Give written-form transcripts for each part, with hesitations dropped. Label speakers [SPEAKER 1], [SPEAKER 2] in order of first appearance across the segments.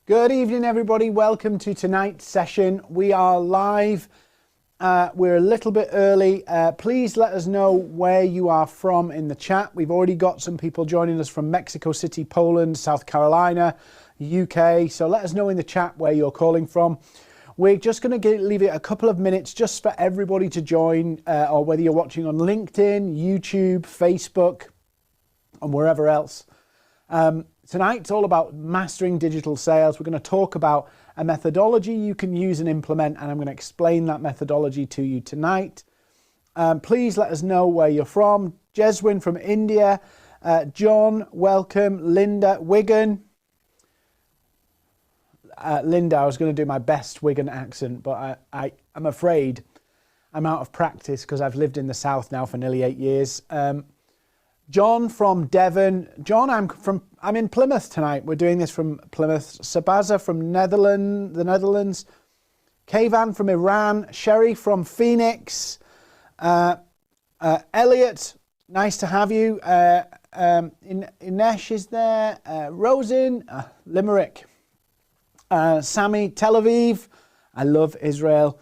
[SPEAKER 1] Good evening, everybody. Welcome to tonight's session. We are live. We're a little bit early. Please let us know where you are from in the chat. We've already got some people joining us from Mexico City, Poland, South Carolina, UK. So let us know in the chat where you're calling from. We're just going to leave it a couple of minutes just for everybody to join, or whether you're watching on LinkedIn, YouTube, Facebook, and wherever else. Tonight, it's all about mastering digital sales. We're going to talk about a methodology you can use and implement, and I'm going to explain that methodology to you tonight. Please let us know where you're from. Jeswin from India. John, welcome. Linda, Wigan. Linda, I was going to do my best Wigan accent, but I'm afraid I'm out of practice because I've lived in the South now for nearly 8 years. John from Devon. John, I'm in Plymouth tonight. We're doing this from Plymouth. Sabaza from the Netherlands. Kayvan from Iran. Sherry from Phoenix. Elliot, nice to have you. Inesh is there. Rosin, Limerick. Sammy, Tel Aviv. I love Israel.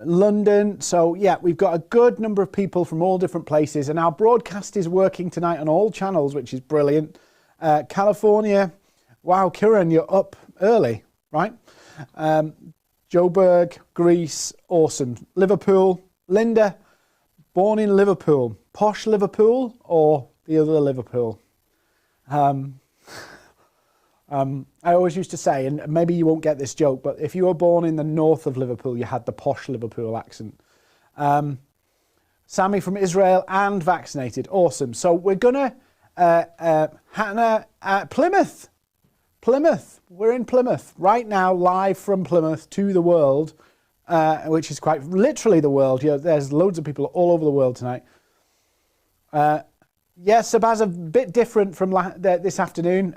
[SPEAKER 1] London. So yeah, we've got a good number of people from all different places, and our broadcast is working tonight on all channels, which is brilliant. California. Wow, Kieran, you're up early, right? Joburg, Greece, awesome. Liverpool. Linda, born in Liverpool. Posh Liverpool or the other Liverpool? I always used to say, and maybe you won't get this joke, but if you were born in the north of Liverpool, you had the posh Liverpool accent. Sammy from Israel and vaccinated. Awesome. So we're going to, Hannah, Plymouth. Plymouth. We're in Plymouth right now, live from Plymouth to the world, which is quite literally the world. You know, there's loads of people all over the world tonight. Yes, Sabaz, a bit different from this afternoon.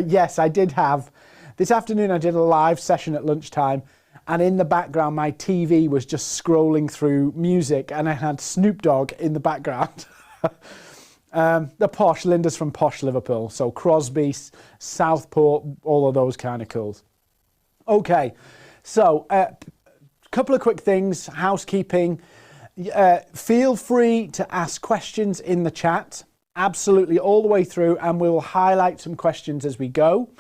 [SPEAKER 1] Yes, I did have. This afternoon I did a live session at lunchtime, and in the background my TV was just scrolling through music, and I had Snoop Dogg in the background. The posh, Linda's from posh Liverpool, so Crosby, Southport, all of those kind of cools. Okay, so a couple of quick things, housekeeping. Feel free to ask questions in the chat, absolutely all the way through, and we will highlight some questions as we go.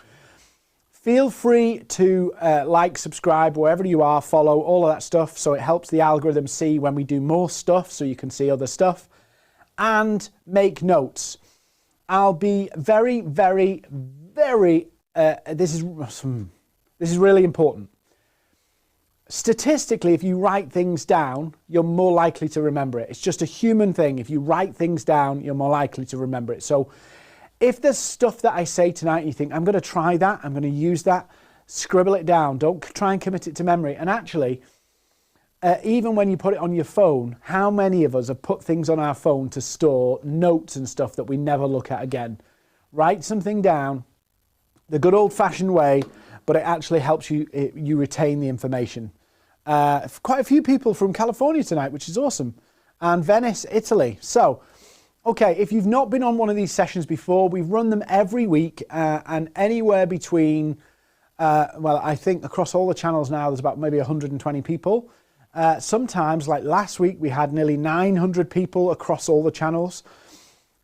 [SPEAKER 1] Feel free to like, subscribe, wherever you are, follow, all of that stuff, so it helps the algorithm see when we do more stuff, so you can see other stuff, and make notes. I'll be very, very, very, this is really important. Statistically, if you write things down, you're more likely to remember it. It's just a human thing. If you write things down, you're more likely to remember it. So if there's stuff that I say tonight, you think, I'm going to try that, I'm going to use that, scribble it down. Don't try and commit it to memory. And actually, even when you put it on your phone, how many of us have put things on our phone to store notes and stuff that we never look at again? Write something down the good old-fashioned way, but it actually helps you retain the information. Quite a few people from California tonight, which is awesome, and Venice, Italy. So, okay, if you've not been on one of these sessions before, we've run them every week, and anywhere between, well, I think across all the channels now, there's about maybe 120 people. Sometimes, like last week, we had nearly 900 people across all the channels.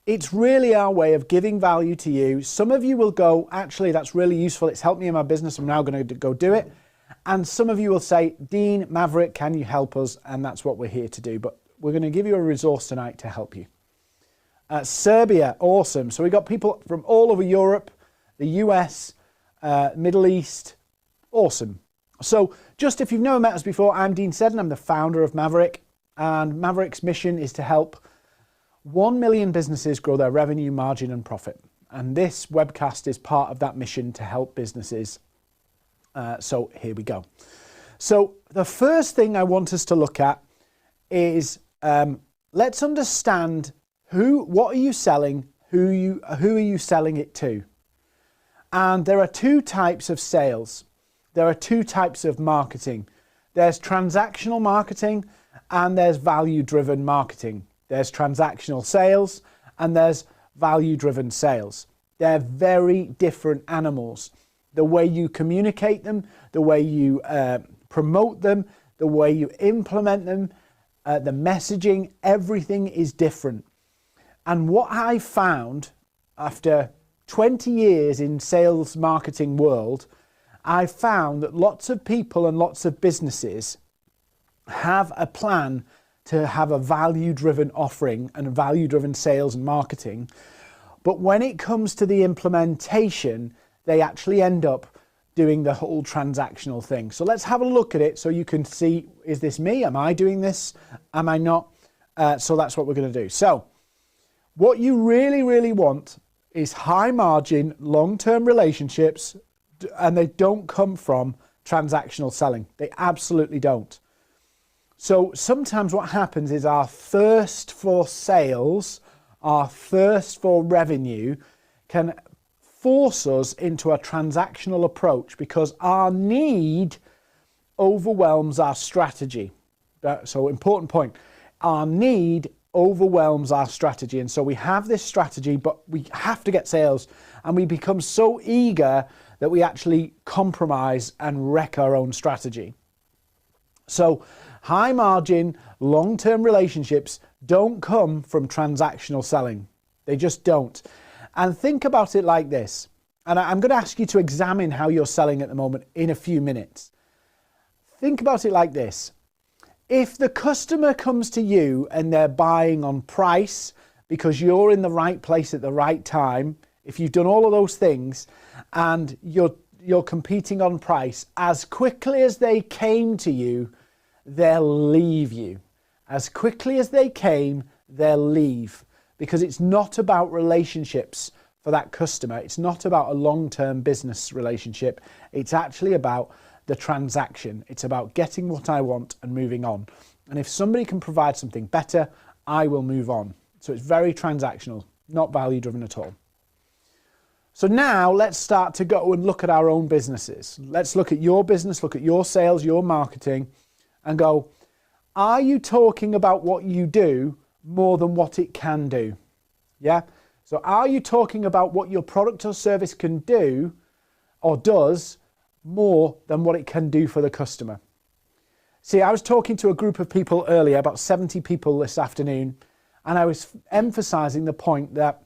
[SPEAKER 1] It's really our way of giving value to you. Some of you will go, actually, that's really useful. It's helped me in my business. I'm now going to go do it. And some of you will say, Dean, Maverrik, can you help us? And that's what we're here to do. But we're going to give you a resource tonight to help you. Serbia, awesome. So we got people from all over Europe, the US, Middle East, awesome. So just if you've never met us before, I'm Dean Seddon. I'm the founder of Maverrik. And Maverick's mission is to help 1 million businesses grow their revenue, margin and profit. And this webcast is part of that mission to help businesses. So here we go. So the first thing I want us to look at is let's understand what are you selling, who are you selling it to? And there are two types of sales. There are two types of marketing. There's transactional marketing and there's value-driven marketing. There's transactional sales and there's value-driven sales. They're very different animals. The way you communicate them, the way you promote them, the way you implement them, the messaging, everything is different. And what I found after 20 years in sales marketing world, I found that lots of people and lots of businesses have a plan to have a value-driven offering and a value-driven sales and marketing. But when it comes to the implementation, they actually end up doing the whole transactional thing. So let's have a look at it so you can see, is this me? Am I doing this? Am I not? So that's what we're going to do. So what you really, really want is high margin, long-term relationships, and they don't come from transactional selling. They absolutely don't. So sometimes what happens is our thirst for sales, our thirst for revenue can force us into a transactional approach because our need overwhelms our strategy. So important point. Our need overwhelms our strategy. And so we have this strategy, but we have to get sales. And we become so eager that we actually compromise and wreck our own strategy. So high margin, long-term relationships don't come from transactional selling. They just don't. And think about it like this. And I'm going to ask you to examine how you're selling at the moment in a few minutes. Think about it like this. If the customer comes to you and they're buying on price because you're in the right place at the right time, if you've done all of those things and you're competing on price, as quickly as they came to you, they'll leave you. As quickly as they came, they'll leave. Because it's not about relationships for that customer. It's not about a long-term business relationship. It's actually about the transaction. It's about getting what I want and moving on. And if somebody can provide something better, I will move on. So it's very transactional, not value-driven at all. So now let's start to go and look at our own businesses. Let's look at your business, look at your sales, your marketing, and go, are you talking about what you do more than what it can do? Yeah? So are you talking about what your product or service can do or does more than what it can do for the customer? See, I was talking to a group of people earlier, about 70 people this afternoon, and I was emphasizing the point that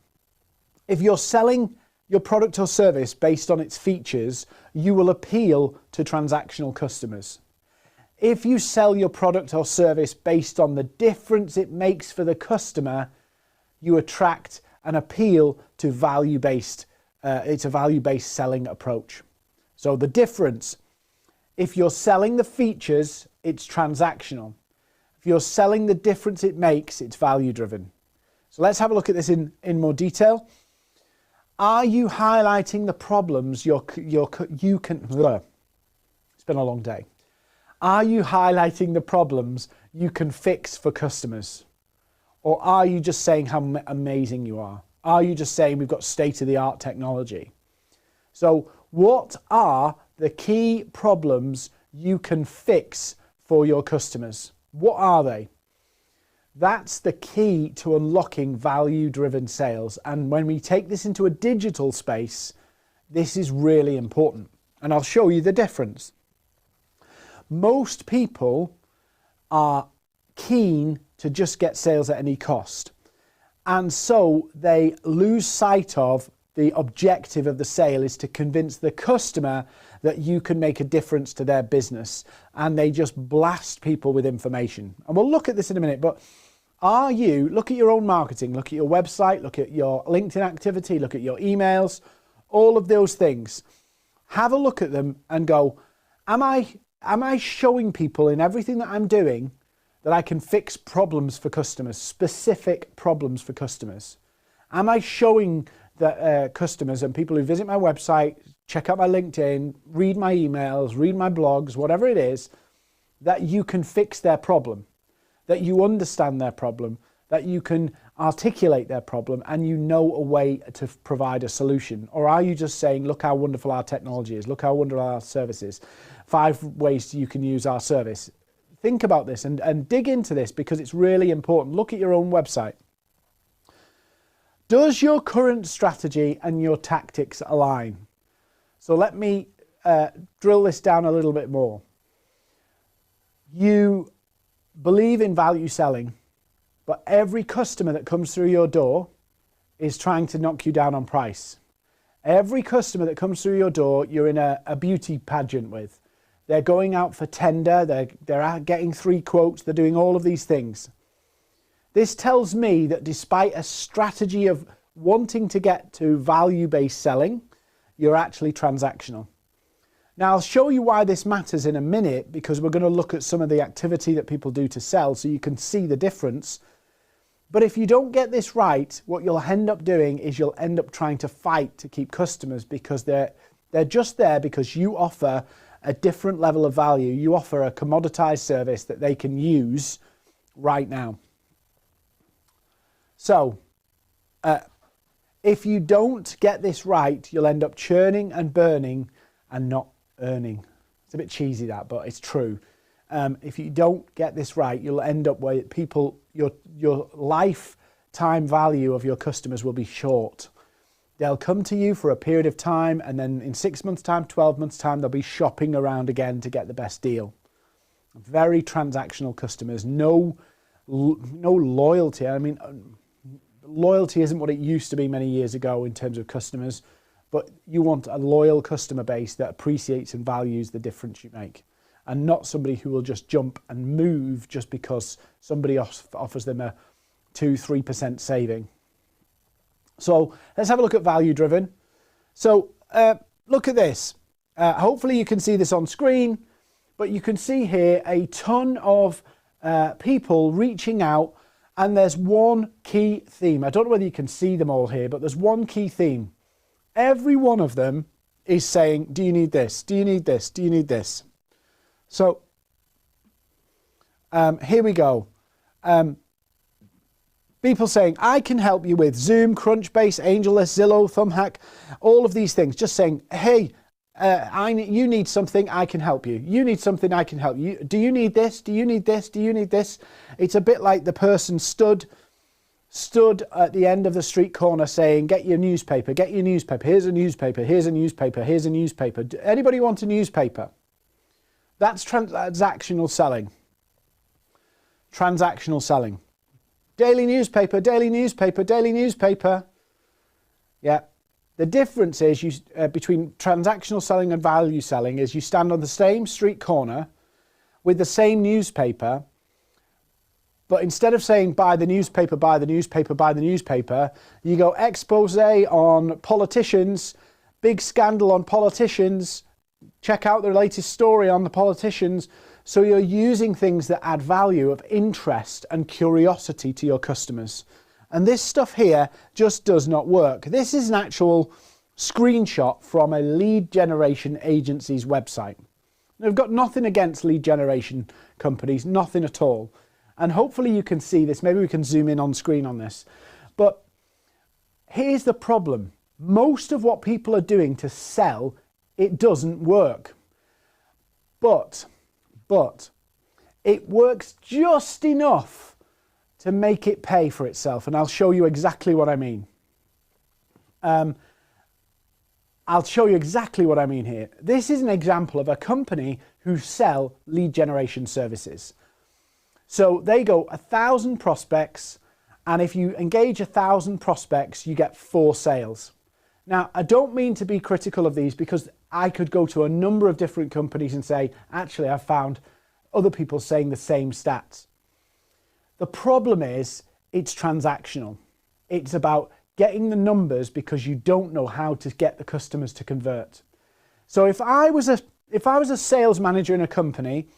[SPEAKER 1] if you're selling your product or service based on its features, you will appeal to transactional customers. If you sell your product or service based on the difference it makes for the customer, you attract and appeal to value-based, it's a value-based selling approach. So the difference, if you're selling the features, it's transactional. If you're selling the difference it makes, it's value-driven. So let's have a look at this in more detail. Are you highlighting the problems you can, it's been a long day. Are you highlighting the problems you can fix for customers? Or are you just saying how amazing you are? Are you just saying we've got state-of-the-art technology? So what are the key problems you can fix for your customers? What are they? That's the key to unlocking value-driven sales. And when we take this into a digital space, this is really important. And I'll show you the difference. Most people are keen to just get sales at any cost. And so they lose sight of the objective of the sale is to convince the customer that you can make a difference to their business. And they just blast people with information. And we'll look at this in a minute, but look at your own marketing, look at your website, look at your LinkedIn activity, look at your emails, all of those things. Have a look at them and go, am I showing people in everything that I'm doing that I can fix problems for customers, specific problems for customers? Am I showing the customers and people who visit my website, check out my LinkedIn, read my emails, read my blogs, whatever it is, that you can fix their problem, that you understand their problem, that you can articulate their problem and you know a way to provide a solution? Or are you just saying, look how wonderful our technology is, look how wonderful our service is, 5 ways you can use our service? Think about this and dig into this because it's really important. Look at your own website. Does your current strategy and your tactics align? So let me drill this down a little bit more. You believe in value selling, but every customer that comes through your door is trying to knock you down on price. Every customer that comes through your door, you're in a beauty pageant with. They're going out for tender, they're out getting 3 quotes, they're doing all of these things. This tells me that despite a strategy of wanting to get to value-based selling, you're actually transactional. Now, I'll show you why this matters in a minute, because we're going to look at some of the activity that people do to sell so you can see the difference. But if you don't get this right, what you'll end up doing is you'll end up trying to fight to keep customers, because they're just there because you offer a different level of value. You offer a commoditized service that they can use right now. So, if you don't get this right, you'll end up churning and burning and not earning. It's a bit cheesy that, but it's true. If you don't get this right, you'll end up where your lifetime value of your customers will be short. They'll come to you for a period of time, and then in 6 months' time, 12 months' time, they'll be shopping around again to get the best deal. Very transactional customers, no loyalty. I mean, loyalty isn't what it used to be many years ago in terms of customers, but you want a loyal customer base that appreciates and values the difference you make, and not somebody who will just jump and move just because somebody offers them a 2-3% saving. So let's have a look at value driven. So look at this. Hopefully you can see this on screen, but you can see here a ton of people reaching out, and there's one key theme. I don't know whether you can see them all here, but there's one key theme. Every one of them is saying, do you need this? Do you need this? Do you need this? So here we go. People saying, I can help you with Zoom, Crunchbase, AngelList, Zillow, Thumbhack, all of these things. Just saying, hey, you need something, I can help you. You need something, I can help you. Do you need this? Do you need this? Do you need this? It's a bit like the person stood at the end of the street corner saying, get your newspaper, get your newspaper. Here's a newspaper, here's a newspaper, here's a newspaper. Anybody want a newspaper? That's transactional selling. Transactional selling. Daily newspaper, daily newspaper, daily newspaper. Yeah. The difference is between transactional selling and value selling is you stand on the same street corner with the same newspaper, but instead of saying buy the newspaper, buy the newspaper, buy the newspaper, you go expose on politicians, big scandal on politicians, check out the latest story on the politicians. So you're using things that add value of interest and curiosity to your customers. And this stuff here just does not work. This is an actual screenshot from a lead generation agency's website. They've got nothing against lead generation companies, nothing at all. And hopefully you can see this. Maybe we can zoom in on screen on this. But here's the problem. Most of what people are doing to sell, it doesn't work. But it works just enough to make it pay for itself. And I'll show you exactly what I mean. I'll show you exactly what I mean here. This is an example of a company who sell lead generation services. So they go 1,000 prospects, and if you engage 1,000 prospects, you get 4 sales. Now, I don't mean to be critical of these, because I could go to a number of different companies and say, actually, I've found other people saying the same stats. The problem is it's transactional. It's about getting the numbers because you don't know how to get the customers to convert. So if I was a sales manager in a company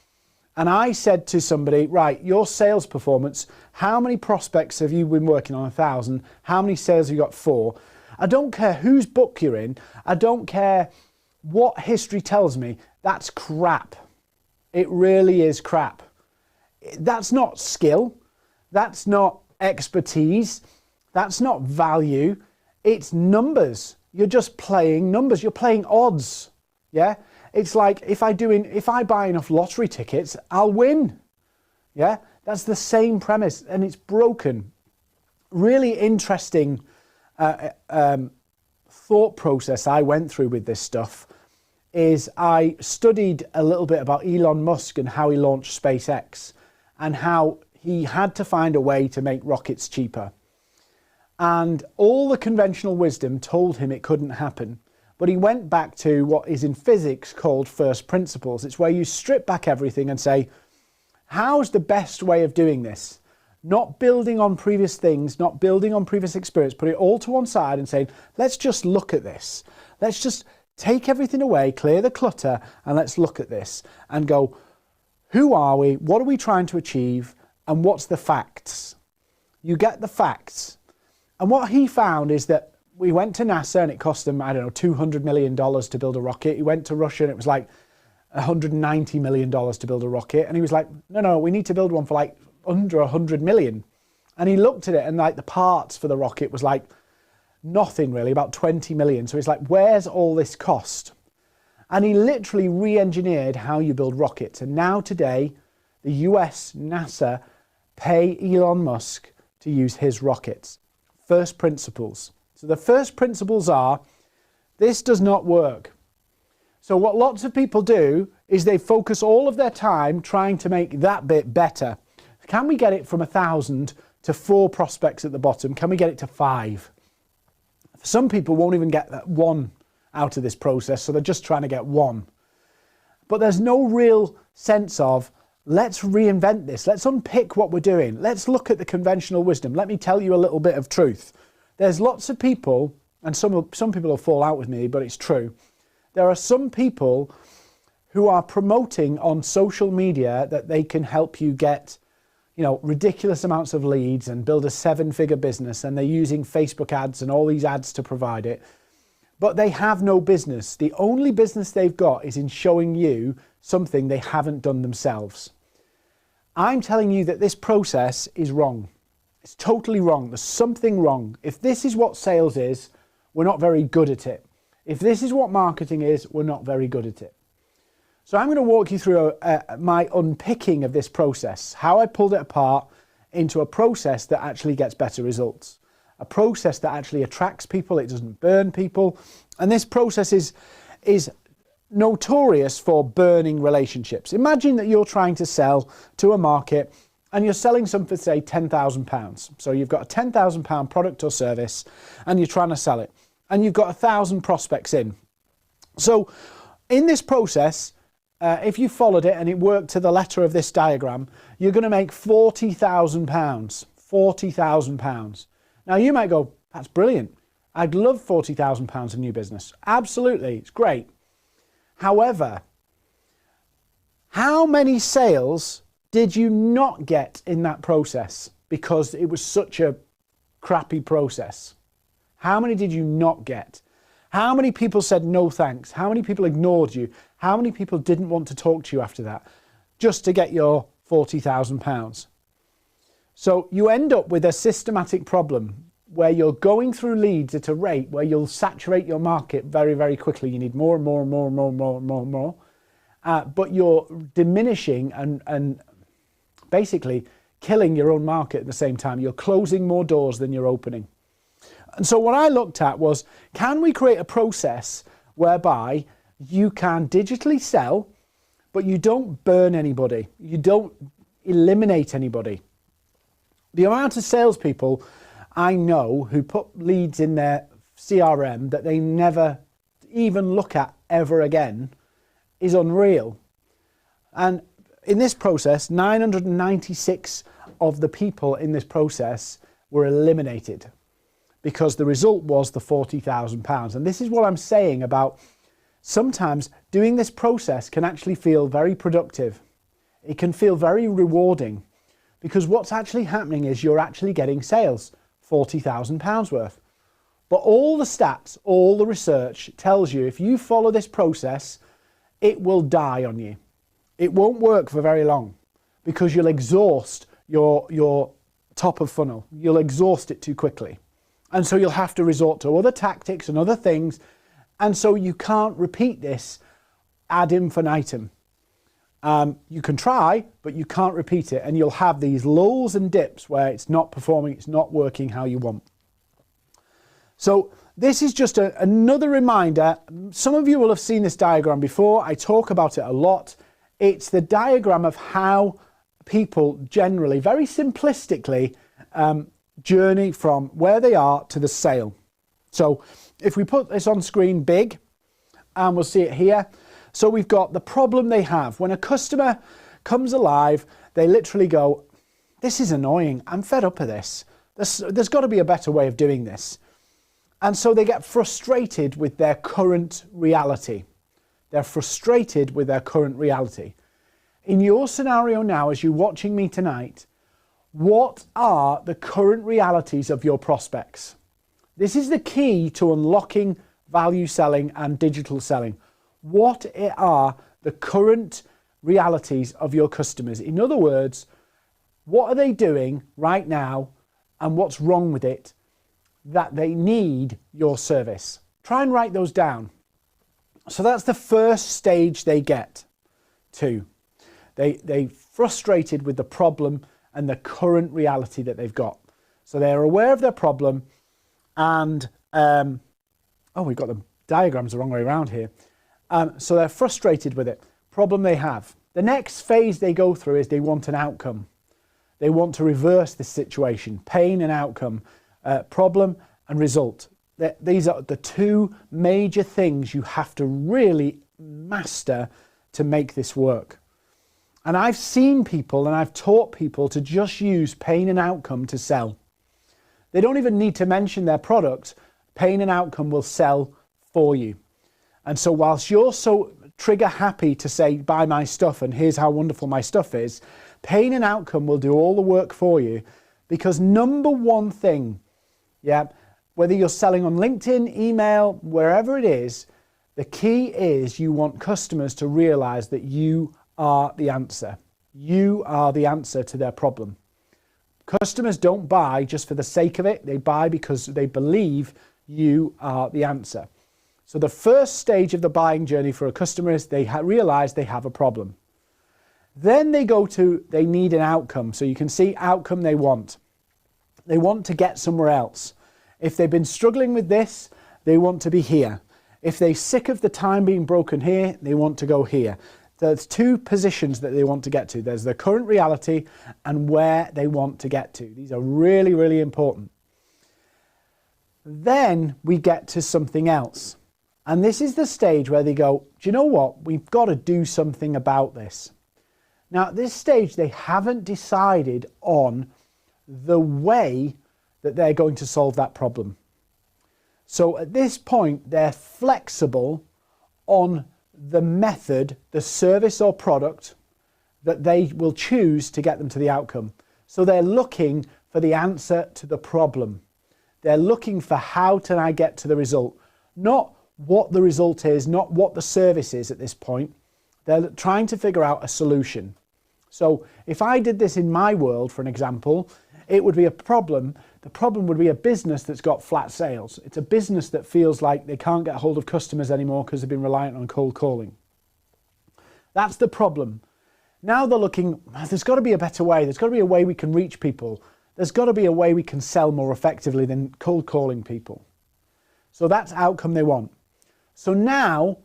[SPEAKER 1] and I said to somebody, right, your sales performance, how many prospects have you been working on? 1,000. How many sales have you got? 4. I don't care whose book you're in. I don't care what history tells me. That's crap. It really is crap. That's not skill. That's not expertise. That's not value. It's numbers. You're just playing numbers. You're playing odds. Yeah. It's like if I buy enough lottery tickets, I'll win. Yeah. That's the same premise, and it's broken. Really interesting thought process I went through with this stuff. is I studied a little bit about Elon Musk and how he launched SpaceX and how he had to find a way to make rockets cheaper. And all the conventional wisdom told him it couldn't happen. But he went back to what is in physics called first principles. It's where you strip back everything and say, how's the best way of doing this? Not building on previous things, not building on previous experience, put it all to one side and saying, let's just look at this. Let's just take everything away, clear the clutter, and let's look at this and go, who are we? What are we trying to achieve? And what's the facts? You get the facts. And what he found is that we went to NASA and it cost them, I don't know, $200 million to build a rocket. He went to Russia and it was like $190 million to build a rocket. And he was like, no, we need to build one for like under 100 million. And he looked at it and like the parts for the rocket was like nothing really, about 20 million. So he's like, where's all this cost? And he literally re-engineered how you build rockets. And now today, the US, NASA, pay Elon Musk to use his rockets. First principles. So the first principles are, this does not work. So what lots of people do is they focus all of their time trying to make that bit better. Can we get it from 1,000 to 4 prospects at the bottom? Can we get it to 5? Some people won't even get that 1 out of this process, so they're just trying to get 1. But there's no real sense of, let's reinvent this. Let's unpick what we're doing. Let's look at the conventional wisdom. Let me tell you a little bit of truth. There's lots of people, and some people will fall out with me, but it's true. There are some people who are promoting on social media that they can help you get, ridiculous amounts of leads and build a 7-figure business, and they're using Facebook ads and all these ads to provide it. But they have no business. The only business they've got is in showing you something they haven't done themselves. I'm telling you that this process is wrong. It's totally wrong. There's something wrong. If this is what sales is, we're not very good at it. If this is what marketing is, we're not very good at it. So I'm going to walk you through my unpicking of this process, how I pulled it apart into a process that actually gets better results. A process that actually attracts people, it doesn't burn people. And this process is notorious for burning relationships. Imagine that you're trying to sell to a market and you're selling something for, say, £10,000. So you've got a £10,000 product or service and you're trying to sell it. And you've got 1,000 prospects in. So in this process, if you followed it and it worked to the letter of this diagram, you're going to make £40,000. £40,000. Now you might go, that's brilliant. I'd love £40,000 in new business. Absolutely, it's great. However, how many sales did you not get in that process because it was such a crappy process? How many did you not get? How many people said no thanks? How many people ignored you? How many people didn't want to talk to you after that just to get your £40,000? So you end up with a systematic problem where you're going through leads at a rate where you'll saturate your market very, very quickly. You need more and more and more and more and more and more and more. But you're diminishing and basically killing your own market at the same time. You're closing more doors than you're opening. And so what I looked at was, can we create a process whereby you can digitally sell, but you don't burn anybody. You don't eliminate anybody. The amount of salespeople I know who put leads in their CRM that they never even look at ever again is unreal. And in this process, 996 of the people in this process were eliminated because the result was the £40,000. And this is what I'm saying about sometimes doing this process can actually feel very productive. It can feel very rewarding because what's actually happening is you're actually getting sales, £40,000 worth. But all the stats, all the research tells you if you follow this process, it will die on you. It won't work for very long because you'll exhaust your top of funnel. You'll exhaust it too quickly. And so you'll have to resort to other tactics and other things. And so you can't repeat this ad infinitum. You can try, but you can't repeat it. And you'll have these lulls and dips where it's not performing, it's not working how you want. So this is just another reminder. Some of you will have seen this diagram before. I talk about it a lot. It's the diagram of how people generally, very simplistically, journey from where they are to the sale. So if we put this on screen big, and we'll see it here. So we've got the problem they have. When a customer comes alive, they literally go, this is annoying. I'm fed up of this. There's got to be a better way of doing this. And so they get frustrated with their current reality. They're frustrated with their current reality. In your scenario now, as you're watching me tonight, what are the current realities of your prospects? This is the key to unlocking value selling and digital selling. What are the current realities of your customers? In other words, what are they doing right now and what's wrong with it that they need your service? Try and write those down. So that's the first stage they get to. They frustrated with the problem and the current reality that they've got. So they're aware of their problem and, we've got the diagrams the wrong way around here. So they're frustrated with it. Problem they have. The next phase they go through is they want an outcome. They want to reverse this situation. Pain and outcome. Problem and result. These are the two major things you have to really master to make this work. And I've seen people and I've taught people to just use pain and outcome to sell. They don't even need to mention their product. Pain and outcome will sell for you. And so whilst you're so trigger happy to say, buy my stuff and here's how wonderful my stuff is, pain and outcome will do all the work for you. Because number one thing, whether you're selling on LinkedIn, email, wherever it is, the key is you want customers to realize that you are the answer. You are the answer to their problem. Customers don't buy just for the sake of it. They buy because they believe you are the answer. So the first stage of the buying journey for a customer is they realize they have a problem. Then they go to, they need an outcome. So you can see outcome they want. They want to get somewhere else. If they've been struggling with this, they want to be here. If they're sick of the time being broken here, they want to go here. There's two positions that they want to get to. There's the current reality and where they want to get to. These are really, really important. Then we get to something else. And this is the stage where they go, do you know what? We've got to do something about this. Now, at this stage, they haven't decided on the way that they're going to solve that problem. So at this point, they're flexible on the method, the service or product that they will choose to get them to the outcome. So they're looking for the answer to the problem. They're looking for how can I get to the result, not what the result is, not what the service is at this point. They're trying to figure out a solution. So if I did this in my world, for an example, it would be a problem. The problem would be a business that's got flat sales. It's a business that feels like they can't get hold of customers anymore because they've been reliant on cold calling. That's the problem. Now they're looking, there's got to be a better way. There's got to be a way we can reach people. There's got to be a way we can sell more effectively than cold calling people. So that's outcome they want. So now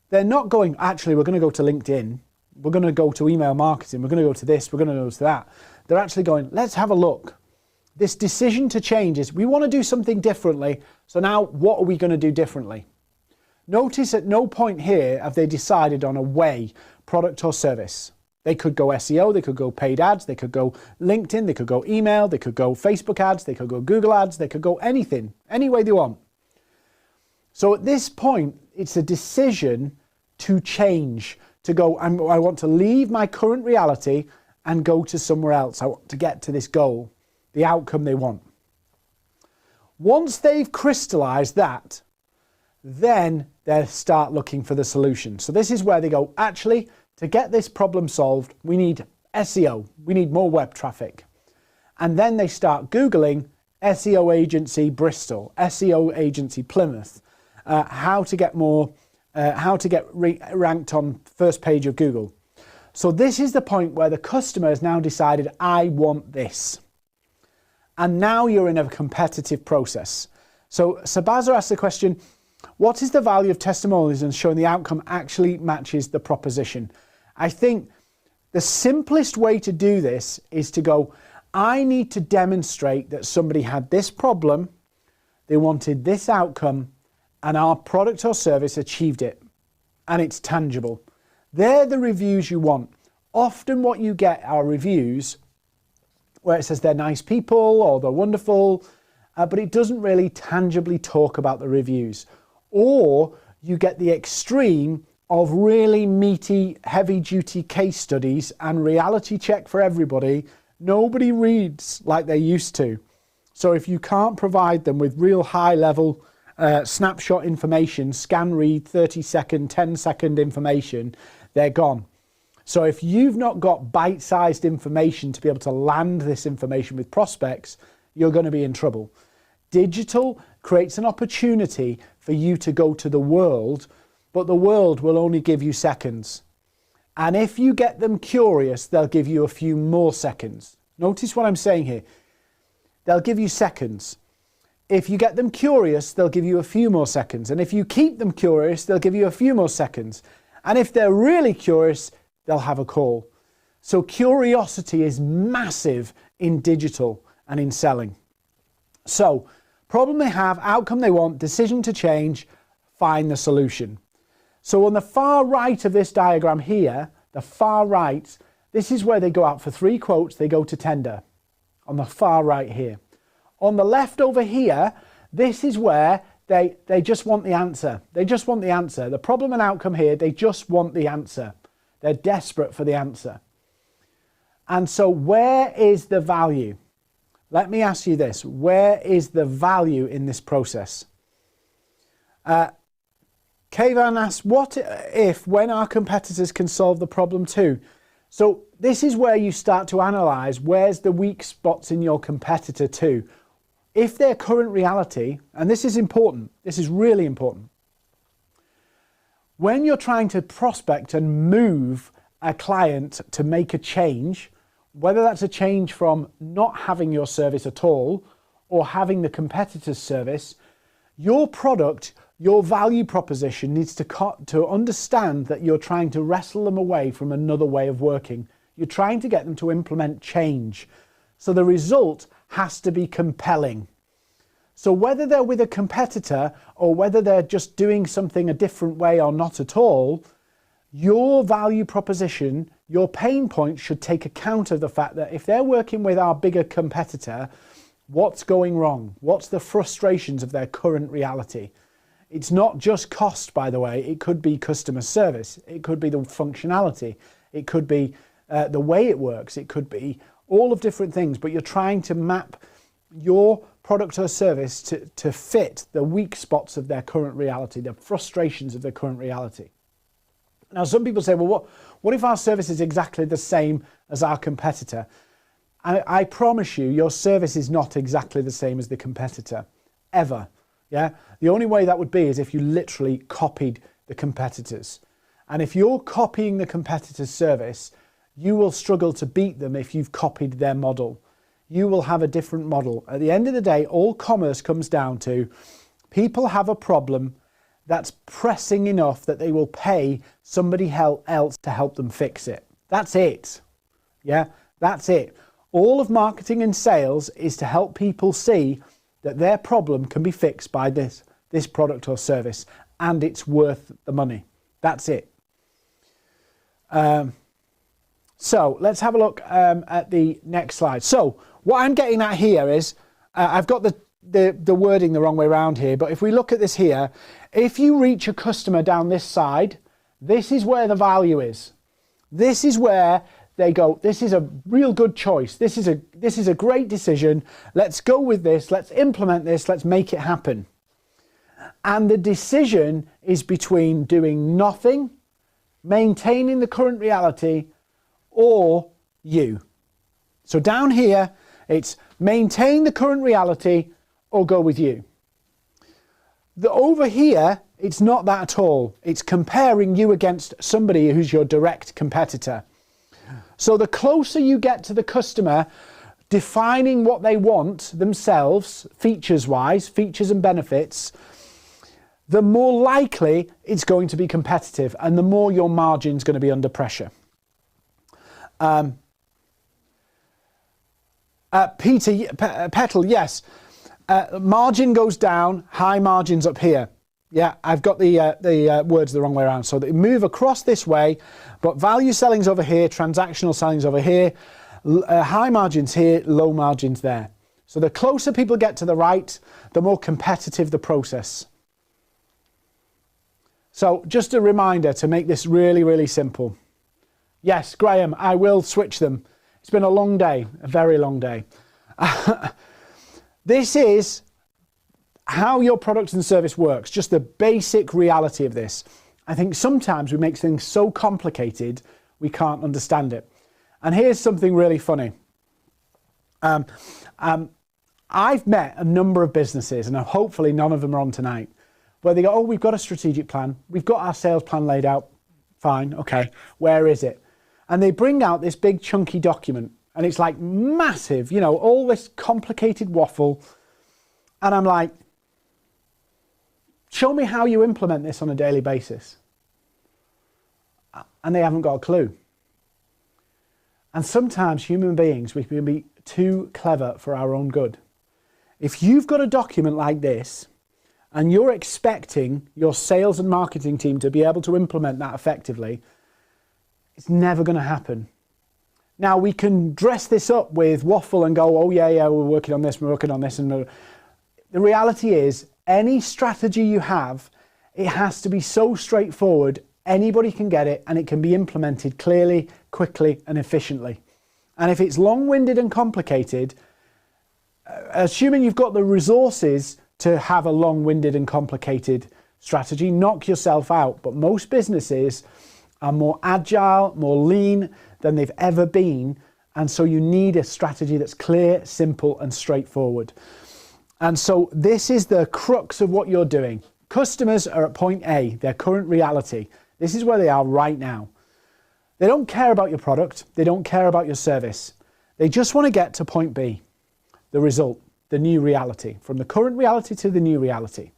[SPEAKER 1] they're not going, actually, we're going to go to LinkedIn. We're going to go to email marketing. We're going to go to this. We're going to go to that. They're actually going, let's have a look. This decision to change is, we want to do something differently. So now what are we going to do differently? Notice at no point here have they decided on a way, product or service. They could go SEO, they could go paid ads, they could go LinkedIn, they could go email, they could go Facebook ads, they could go Google ads, they could go anything, any way they want. So at this point, it's a decision to change, to go, I want to leave my current reality and go to somewhere else. I want to get to this goal, the outcome they want. Once they've crystallized that, then they start looking for the solution. So this is where they go, actually, to get this problem solved, we need SEO, we need more web traffic. And then they start Googling SEO agency Bristol, SEO agency Plymouth, how to get ranked on first page of Google. So this is the point where the customer has now decided, I want this. And now you're in a competitive process. So Sabaza asked the question, what is the value of testimonials and showing the outcome actually matches the proposition? I think the simplest way to do this is to go, I need to demonstrate that somebody had this problem, they wanted this outcome, and our product or service achieved it, and it's tangible. They're the reviews you want. Often what you get are reviews where it says they're nice people or they're wonderful, but it doesn't really tangibly talk about the reviews. Or you get the extreme of really meaty, heavy-duty case studies and reality check for everybody. Nobody reads like they used to. So if you can't provide them with real high-level snapshot information, scan, read, 30-second, 10-second information, they're gone. So if you've not got bite-sized information to be able to land this information with prospects, you're going to be in trouble. Digital creates an opportunity for you to go to the world, but the world will only give you seconds. And if you get them curious, they'll give you a few more seconds. Notice what I'm saying here. They'll give you seconds. If you get them curious, they'll give you a few more seconds. And if you keep them curious, they'll give you a few more seconds. And if they're really curious, they'll have a call. So curiosity is massive in digital and in selling. So problem they have, outcome they want, decision to change, find the solution. So on the far right of this diagram here, the far right, this is where they go out for 3 quotes, they go to tender. On the far right here. On the left over here, this is where they just want the answer. They just want the answer. The problem and outcome here, they just want the answer. They're desperate for the answer. And so where is the value? Let me ask you this. Where is the value in this process? Kayvan asks, what if when our competitors can solve the problem too? So this is where you start to analyze where's the weak spots in your competitor too. If their current reality, and this is important, this is really important. When you're trying to prospect and move a client to make a change, whether that's a change from not having your service at all or having the competitor's service, your product, your value proposition needs to understand that you're trying to wrestle them away from another way of working. You're trying to get them to implement change. So the result has to be compelling. So whether they're with a competitor or whether they're just doing something a different way or not at all, your value proposition, your pain point should take account of the fact that if they're working with our bigger competitor, what's going wrong? What's the frustrations of their current reality? It's not just cost, by the way. It could be customer service. It could be the functionality. It could be the way it works. It could be all of different things, but you're trying to map your product or service to fit the weak spots of their current reality, the frustrations of their current reality. Now, some people say, well, what if our service is exactly the same as our competitor? I promise you, your service is not exactly the same as the competitor, ever. Yeah? The only way that would be is if you literally copied the competitors. And if you're copying the competitor's service, you will struggle to beat them if you've copied their model. You will have a different model. At the end of the day, all commerce comes down to people have a problem that's pressing enough that they will pay somebody else to help them fix it. That's it. Yeah, that's it. All of marketing and sales is to help people see that their problem can be fixed by this product or service, and it's worth the money. That's it. So let's have a look at the next slide. So what I'm getting at here is, I've got the wording the wrong way around here, but if we look at this here, if you reach a customer down this side, this is where the value is. This is where they go, this is a real good choice. This is a great decision. Let's go with this. Let's implement this. Let's make it happen. And the decision is between doing nothing, maintaining the current reality, or you. So down here, it's maintain the current reality or go with you. Over here, it's not that at all. It's comparing you against somebody who's your direct competitor. So the closer you get to the customer, defining what they want themselves, features-wise, features and benefits, the more likely it's going to be competitive and the more your margin's going to be under pressure. Peter Petal, yes. Margin goes down, high margins up here. Yeah, I've got the words the wrong way around. So they move across this way, but value selling's over here, transactional selling's over here, high margins here, low margins there. So the closer people get to the right, the more competitive the process. So just a reminder to make this really, really simple. Yes, Graham, I will switch them. It's been a long day, a very long day. This is how your product and service works, just the basic reality of this. I think sometimes we make things so complicated we can't understand it. And here's something really funny. I've met a number of businesses, and hopefully none of them are on tonight, where they go, oh, we've got a strategic plan, we've got our sales plan laid out, fine, okay, where is it? And they bring out this big chunky document, and it's like massive, you know, all this complicated waffle, and I'm like, show me how you implement this on a daily basis. And they haven't got a clue. And sometimes human beings, we can be too clever for our own good. If you've got a document like this, and you're expecting your sales and marketing team to be able to implement that effectively, it's never going to happen. Now, we can dress this up with waffle and go, oh yeah, we're working on this, we're working on this. And the reality is, any strategy you have, it has to be so straightforward, anybody can get it, and it can be implemented clearly, quickly, and efficiently. And if it's long-winded and complicated, assuming you've got the resources to have a long-winded and complicated strategy, knock yourself out. But most businesses are more agile, more lean than they've ever been. And so you need a strategy that's clear, simple, and straightforward. And so this is the crux of what you're doing. Customers are at point A, their current reality. This is where they are right now. They don't care about your product. They don't care about your service. They just want to get to point B, the result, the new reality, from the current reality to the new reality.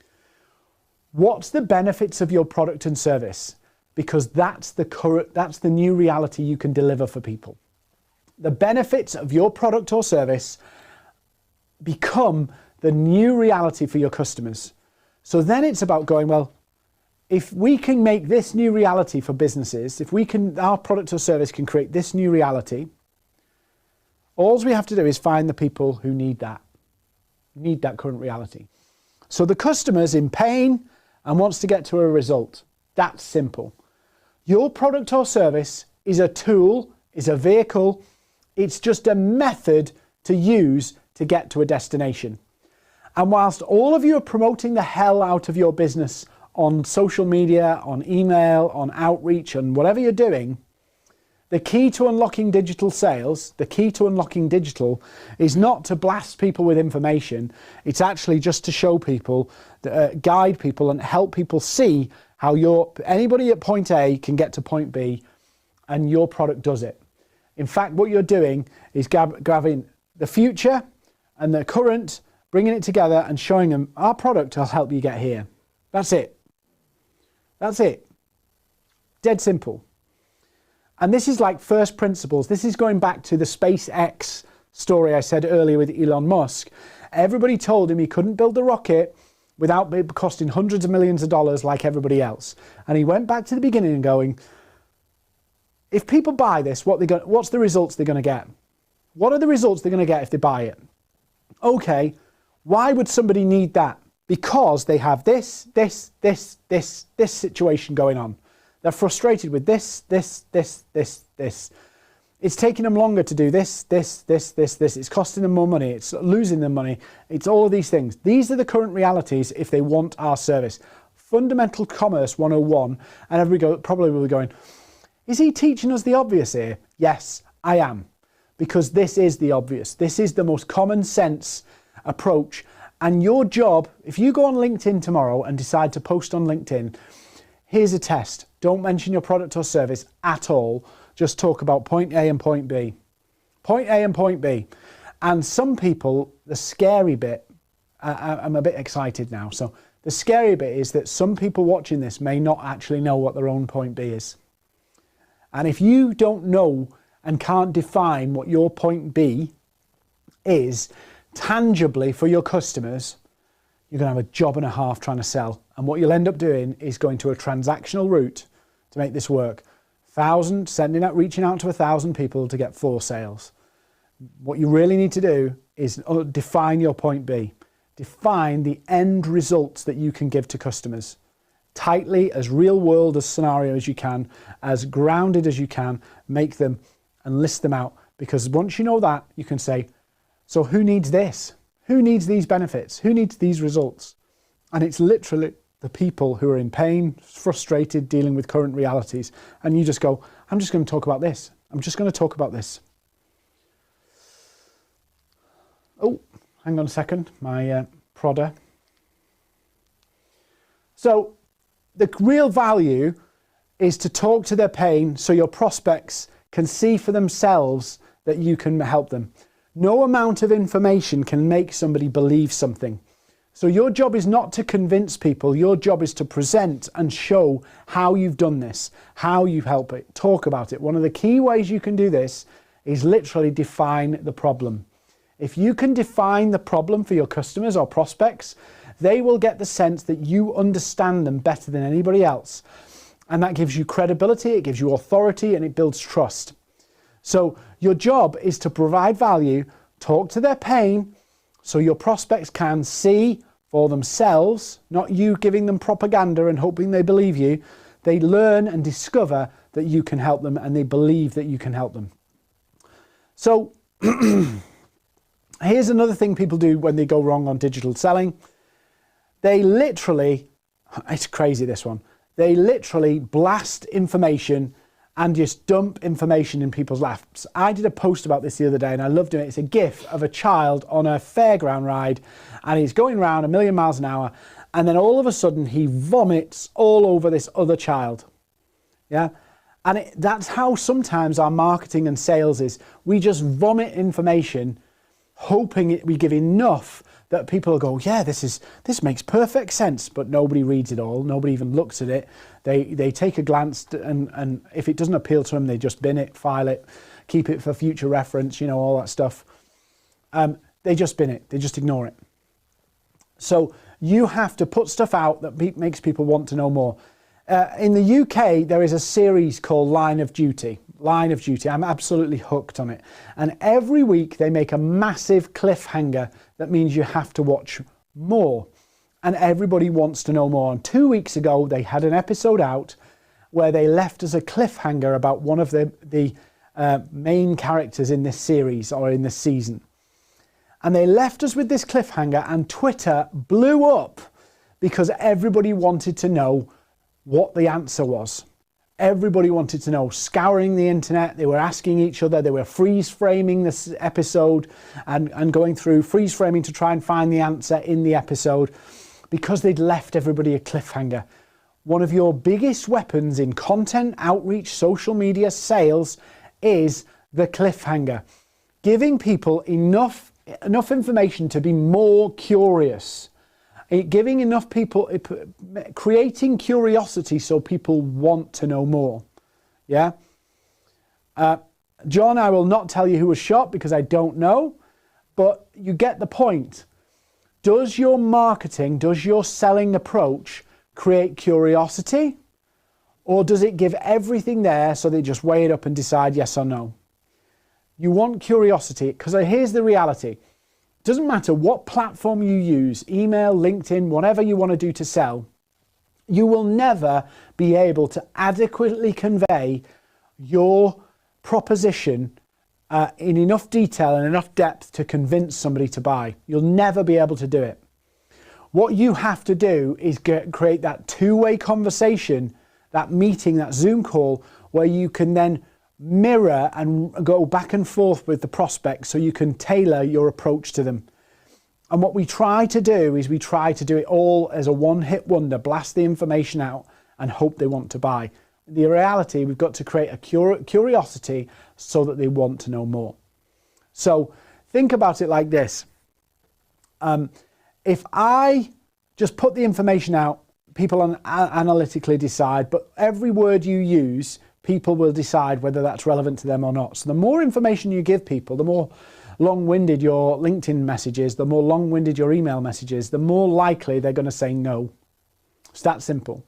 [SPEAKER 1] What's the benefits of your product and service? Because that's the new reality you can deliver for people. The benefits of your product or service become the new reality for your customers. So then it's about going, well, if we can make this new reality for businesses, if our product or service can create this new reality, all we have to do is find the people who need that current reality. So the customer's in pain and wants to get to a result. That's simple. Your product or service is a tool, is a vehicle. It's just a method to use to get to a destination. And whilst all of you are promoting the hell out of your business on social media, on email, on outreach, and whatever you're doing, the key to unlocking digital sales, the key to unlocking digital is not to blast people with information. It's actually just to show people, guide people and help people see how anybody at point A can get to point B, and your product does it. In fact, what you're doing is grabbing the future and the current, bringing it together and showing them our product will help you get here. That's it. That's it. Dead simple. And this is like first principles. This is going back to the SpaceX story I said earlier with Elon Musk. Everybody told him he couldn't build the rocket without it costing hundreds of millions of dollars like everybody else. And he went back to the beginning and going, if people buy this, what's the results they're going to get? What are the results they're going to get if they buy it? Okay, why would somebody need that? Because they have this situation going on. They're frustrated with this. It's taking them longer to do this. It's costing them more money. It's losing them money. It's all of these things. These are the current realities if they want our service. Fundamental Commerce 101. And everybody probably will be going, is he teaching us the obvious here? Yes, I am. Because this is the obvious. This is the most common sense approach. And your job, if you go on LinkedIn tomorrow and decide to post on LinkedIn, here's a test. Don't mention your product or service at all. Just talk about point A and point B. Point A and point B. And some people, the scary bit, I'm a bit excited now. So the scary bit is that some people watching this may not actually know what their own point B is. And if you don't know and can't define what your point B is tangibly for your customers, you're going to have a job and a half trying to sell. And what you'll end up doing is going to a transactional route to make this work. Reaching out to 1,000 people to get 4 sales. What you really need to do is define your point B. Define the end results that you can give to customers. Tightly, as real world a scenario as you can, as grounded as you can, make them and list them out. Because once you know that, you can say, so who needs this? Who needs these benefits? Who needs these results? And it's literally the people who are in pain, frustrated, dealing with current realities. And you just go, I'm just going to talk about this. I'm just going to talk about this. Oh, hang on a second, my prodder. So the real value is to talk to their pain so your prospects can see for themselves that you can help them. No amount of information can make somebody believe something. So your job is not to convince people, your job is to present and show how you've done this, how you help it, talk about it. One of the key ways you can do this is literally define the problem. If you can define the problem for your customers or prospects, they will get the sense that you understand them better than anybody else. And that gives you credibility, it gives you authority, and it builds trust. So your job is to provide value, talk to their pain, so your prospects can see for themselves, not you giving them propaganda and hoping they believe you. They learn and discover that you can help them, and they believe that you can help them. So here's another thing people do when they go wrong on digital selling. They literally, it's crazy this one, they literally blast information and just dump information in people's laps. I did a post about this the other day and I loved it. It's a GIF of a child on a fairground ride and he's going around 1,000,000 miles an hour, and then all of a sudden he vomits all over this other child. Yeah, and that's how sometimes our marketing and sales is. We just vomit information hoping we give enough that people will go, yeah, this makes perfect sense, but nobody reads it all. Nobody even looks at it. They take a glance, and if it doesn't appeal to them, they just bin it, file it, keep it for future reference, all that stuff. They just bin it. They just ignore it. So you have to put stuff out that makes people want to know more. In the UK, there is a series called Line of Duty. Line of Duty. I'm absolutely hooked on it. And every week they make a massive cliffhanger that means you have to watch more. And everybody wants to know more. And 2 weeks ago, they had an episode out where they left us a cliffhanger about one of the main characters in this series or in this season. And they left us with this cliffhanger, and Twitter blew up because everybody wanted to know what the answer was. Everybody wanted to know, scouring the internet, they were asking each other, they were freeze framing this episode and going through freeze framing to try and find the answer in the episode because they'd left everybody a cliffhanger. One of your biggest weapons in content, outreach, social media, sales is the cliffhanger. Giving people enough information to be more curious. Giving enough people, creating curiosity so people want to know more. Yeah? John, I will not tell you who was shot because I don't know, but you get the point. Does your marketing, does your selling approach create curiosity? Or does it give everything there so they just weigh it up and decide yes or no? You want curiosity, because here's the reality. Doesn't matter what platform you use, email, LinkedIn, whatever you want to do to sell, you will never be able to adequately convey your proposition in enough detail and enough depth to convince somebody to buy. You'll never be able to do it. What you have to do is create that two-way conversation, that meeting, that Zoom call, where you can then mirror and go back and forth with the prospect so you can tailor your approach to them. And what we try to do is we try to do it all as a one-hit wonder, blast the information out and hope they want to buy. The reality, we've got to create a curiosity so that they want to know more. So think about it like this. If I just put the information out, people analytically decide, but every word you use, people will decide whether that's relevant to them or not. So the more information you give people, the more long-winded your LinkedIn message is, the more long-winded your email message is, the more likely they're going to say no. It's that simple.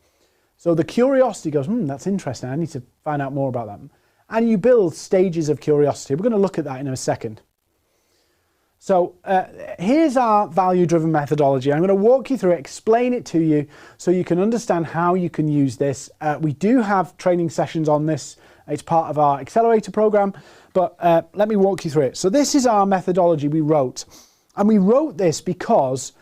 [SPEAKER 1] So the curiosity goes, that's interesting, I need to find out more about that. And you build stages of curiosity. We're going to look at that in a second. So here's our value-driven methodology. I'm going to walk you through it, explain it to you so you can understand how you can use this. We do have training sessions on this. It's part of our accelerator program, but let me walk you through it. So this is our methodology we wrote. And we wrote this because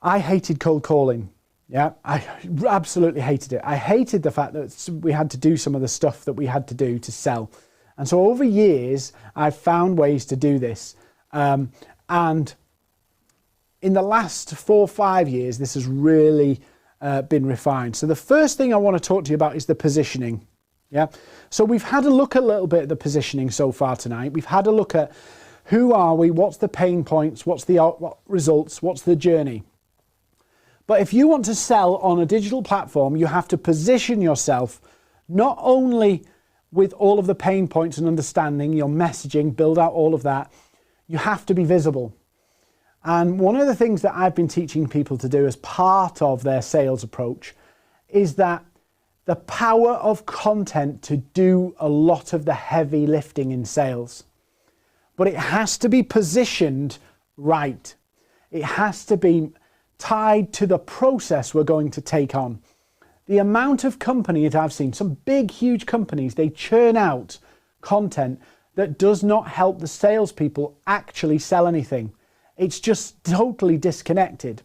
[SPEAKER 1] I hated cold calling. Yeah, I absolutely hated it. I hated the fact that we had to do some of the stuff that we had to do to sell. And so over years, I've found ways to do this. And in the last 4 or 5 years, this has really been refined. So the first thing I want to talk to you about is the positioning. Yeah. So we've had a look a little bit at the positioning so far tonight. We've had a look at who are we, what's the pain points, what's the results, what's the journey. But if you want to sell on a digital platform, you have to position yourself not only with all of the pain points and understanding, your messaging, build out all of that. You have to be visible. And one of the things that I've been teaching people to do as part of their sales approach is that the power of content to do a lot of the heavy lifting in sales. But it has to be positioned right. It has to be tied to the process we're going to take on. The amount of companies I've seen, some big, huge companies, they churn out content that does not help the salespeople actually sell anything. It's just totally disconnected.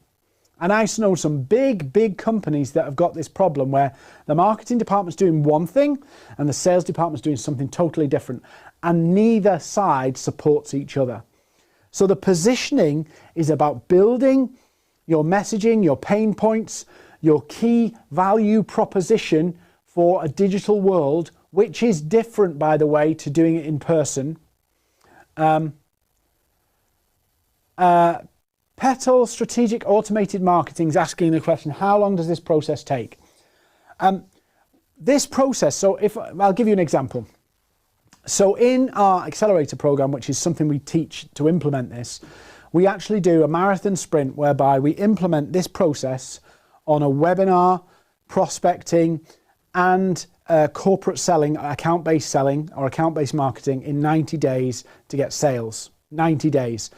[SPEAKER 1] And I know some big companies that have got this problem where the marketing department's doing one thing and the sales department's doing something totally different, and neither side supports each other. So the positioning is about building your messaging, your pain points, your key value proposition for a digital world, which is different, by the way, to doing it in person. Petal Strategic Automated Marketing is asking the question, how long does this process take? This process, so I'll give you an example. So in our accelerator program, which is something we teach to implement this, we actually do a marathon sprint whereby we implement this process on a webinar, prospecting, and corporate selling, account-based selling or account-based marketing in 90 days to get sales. 90 days.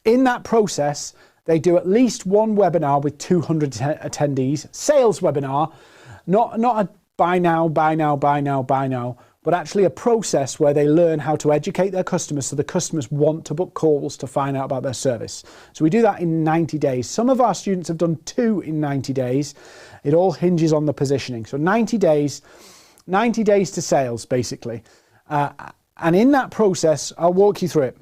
[SPEAKER 1] In that process, they do at least one webinar with 200 attendees, sales webinar, not a buy now, but actually a process where they learn how to educate their customers so the customers want to book calls to find out about their service. So we do that in 90 days. Some of our students have done 2 in 90 days. It all hinges on the positioning. So 90 days to sales, basically. And in that process, I'll walk you through it.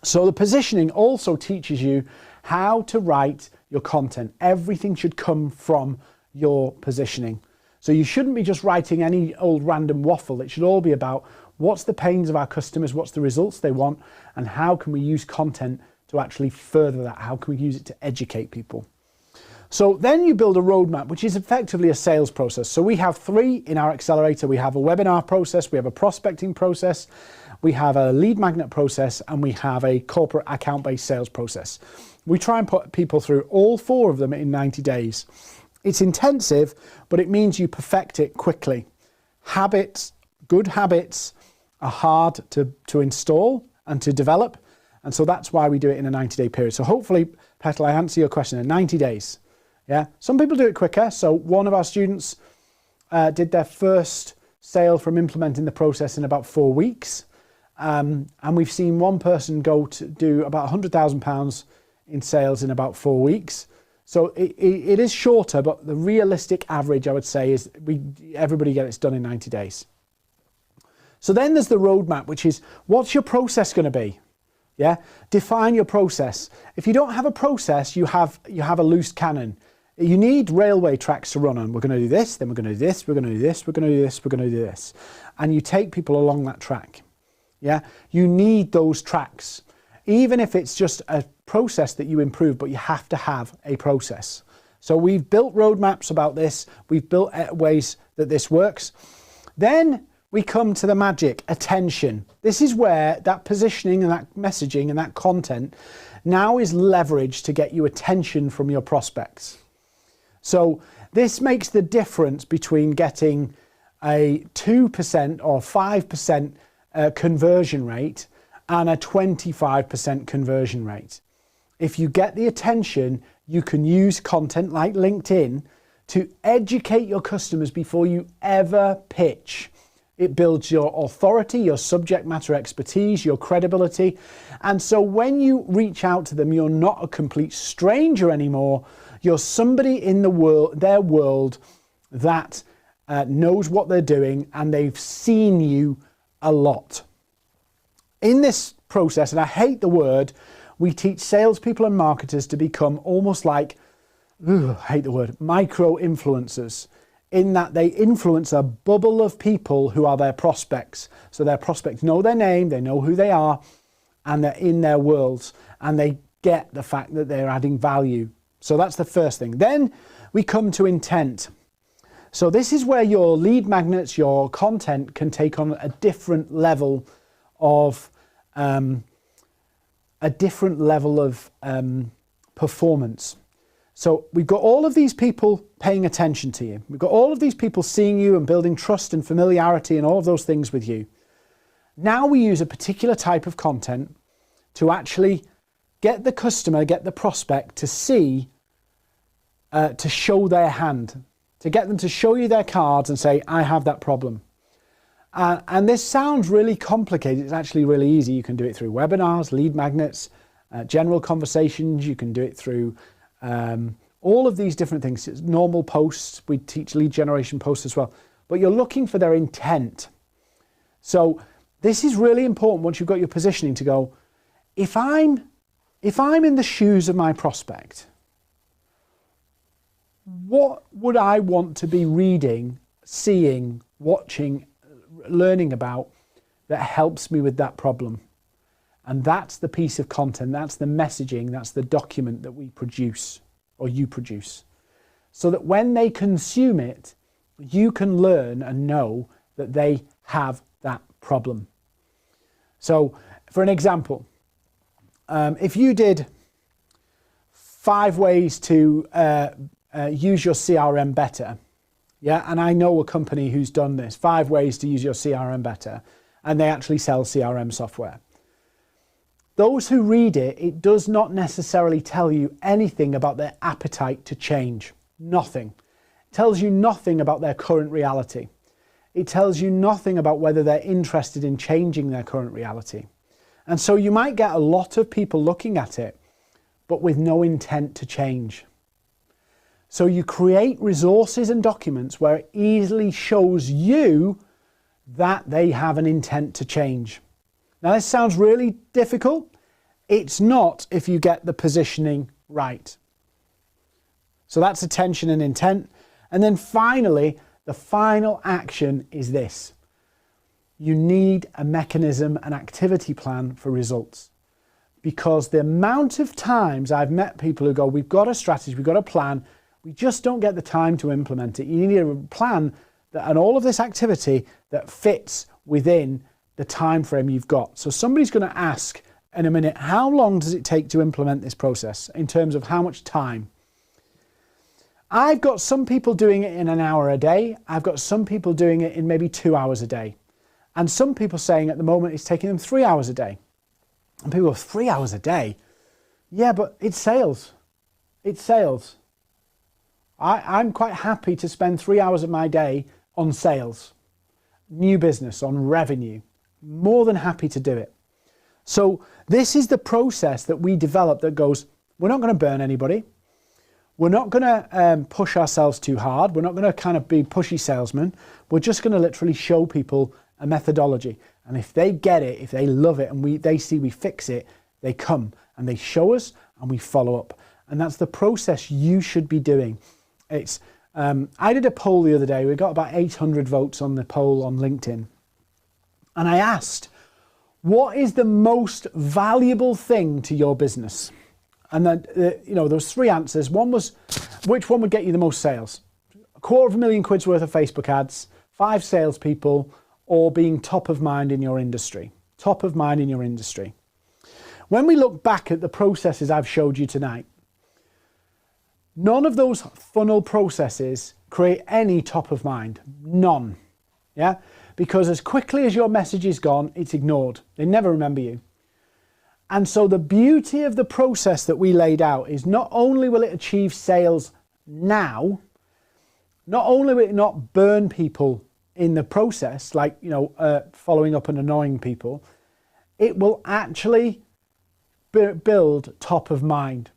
[SPEAKER 1] So the positioning also teaches you how to write your content. Everything should come from your positioning. So you shouldn't be just writing any old random waffle. It should all be about what's the pains of our customers, what's the results they want, and how can we use content to actually further that? How can we use it to educate people? So then you build a roadmap, which is effectively a sales process. So we have 3 in our accelerator. We have a webinar process, we have a prospecting process, we have a lead magnet process, and we have a corporate account-based sales process. We try and put people through all 4 of them in 90 days. It's intensive, but it means you perfect it quickly. Habits, good habits, are hard to install and to develop. And so that's why we do it in a 90-day period. So hopefully, Petal, I answer your question in 90 days. Yeah. Some people do it quicker. So one of our students did their first sale from implementing the process in about 4 weeks. And we've seen one person go to do about £100,000 in sales in about 4 weeks. So it is shorter, but the realistic average, I would say, is everybody gets it done in 90 days. So then there's the roadmap, which is, what's your process going to be? Yeah, define your process. If you don't have a process, you have a loose cannon. You need railway tracks to run on. We're going to do this, then we're going to do this, we're going to do this, we're going to do this, we're going to do this. And you take people along that track. Yeah, you need those tracks, even if it's just a process that you improve, but you have to have a process. So we've built roadmaps about this. We've built ways that this works. Then we come to the magic, attention. This is where that positioning and that messaging and that content now is leveraged to get you attention from your prospects. So this makes the difference between getting a 2% or 5% conversion rate and a 25% conversion rate. If you get the attention, you can use content like LinkedIn to educate your customers before you ever pitch. It builds your authority, your subject matter expertise, your credibility. And so when you reach out to them, you're not a complete stranger anymore. You're somebody in their world that knows what they're doing, and they've seen you a lot. In this process, and I hate the word, we teach salespeople and marketers to become almost like, I hate the word, micro-influencers, in that they influence a bubble of people who are their prospects. So their prospects know their name, they know who they are, and they're in their worlds, and they get the fact that they're adding value. So that's the first thing. Then we come to intent. So this is where your lead magnets, your content can take on a different level of performance. So we've got all of these people paying attention to you. We've got all of these people seeing you and building trust and familiarity and all of those things with you. Now we use a particular type of content to actually get the customer, get the prospect to see, to show their hand, to get them to show you their cards and say, I have that problem. And this sounds really complicated. It's actually really easy. You can do it through webinars, lead magnets, general conversations. You can do it through all of these different things. It's normal posts. We teach lead generation posts as well. But you're looking for their intent. So this is really important once you've got your positioning to go, if I'm in the shoes of my prospect, what would I want to be reading, seeing, watching, learning about that helps me with that problem? And that's the piece of content, that's the messaging, that's the document that we produce, or you produce, so that when they consume it, you can learn and know that they have that problem. So for an example, if you did 5 ways to use your CRM better, yeah, and I know a company who's done this, 5 ways to use your CRM better, and they actually sell CRM software. Those who read it, it does not necessarily tell you anything about their appetite to change. Nothing. It tells you nothing about their current reality. It tells you nothing about whether they're interested in changing their current reality. And so you might get a lot of people looking at it, but with no intent to change. So you create resources and documents where it easily shows you that they have an intent to change. Now this sounds really difficult. It's not if you get the positioning right. So that's attention and intent. And then finally, the final action is this. You need a mechanism, an activity plan for results. Because the amount of times I've met people who go, we've got a strategy, we've got a plan, we just don't get the time to implement it. You need a plan that, and all of this activity that fits within the time frame you've got. So somebody's going to ask in a minute, how long does it take to implement this process in terms of how much time? I've got some people doing it in an hour a day. I've got some people doing it in maybe 2 hours a day. And some people saying at the moment it's taking them 3 hours a day. And people go, 3 hours a day? Yeah, but it's sales. It's sales. I'm quite happy to spend 3 hours of my day on sales, new business, on revenue. More than happy to do it. So this is the process that we develop that goes, we're not going to burn anybody. We're not going to push ourselves too hard. We're not going to kind of be pushy salesmen. We're just going to literally show people a methodology. And if they get it, if they love it, and they see we fix it, they come and they show us and we follow up. And that's the process you should be doing. It's I did a poll the other day. We got about 800 votes on the poll on LinkedIn. And I asked, What is the most valuable thing to your business? And then, there was 3 answers. One was, which one would get you the most sales? £250,000 worth of Facebook ads, 5 salespeople, or being top of mind in your industry. Top of mind in your industry. When we look back at the processes I've showed you tonight, none of those funnel processes create any top of mind. None. Yeah? Because as quickly as your message is gone, it's ignored. They never remember you. And so the beauty of the process that we laid out is not only will it achieve sales now, not only will it not burn people in the process, like, following up and annoying people, it will actually build top of mind.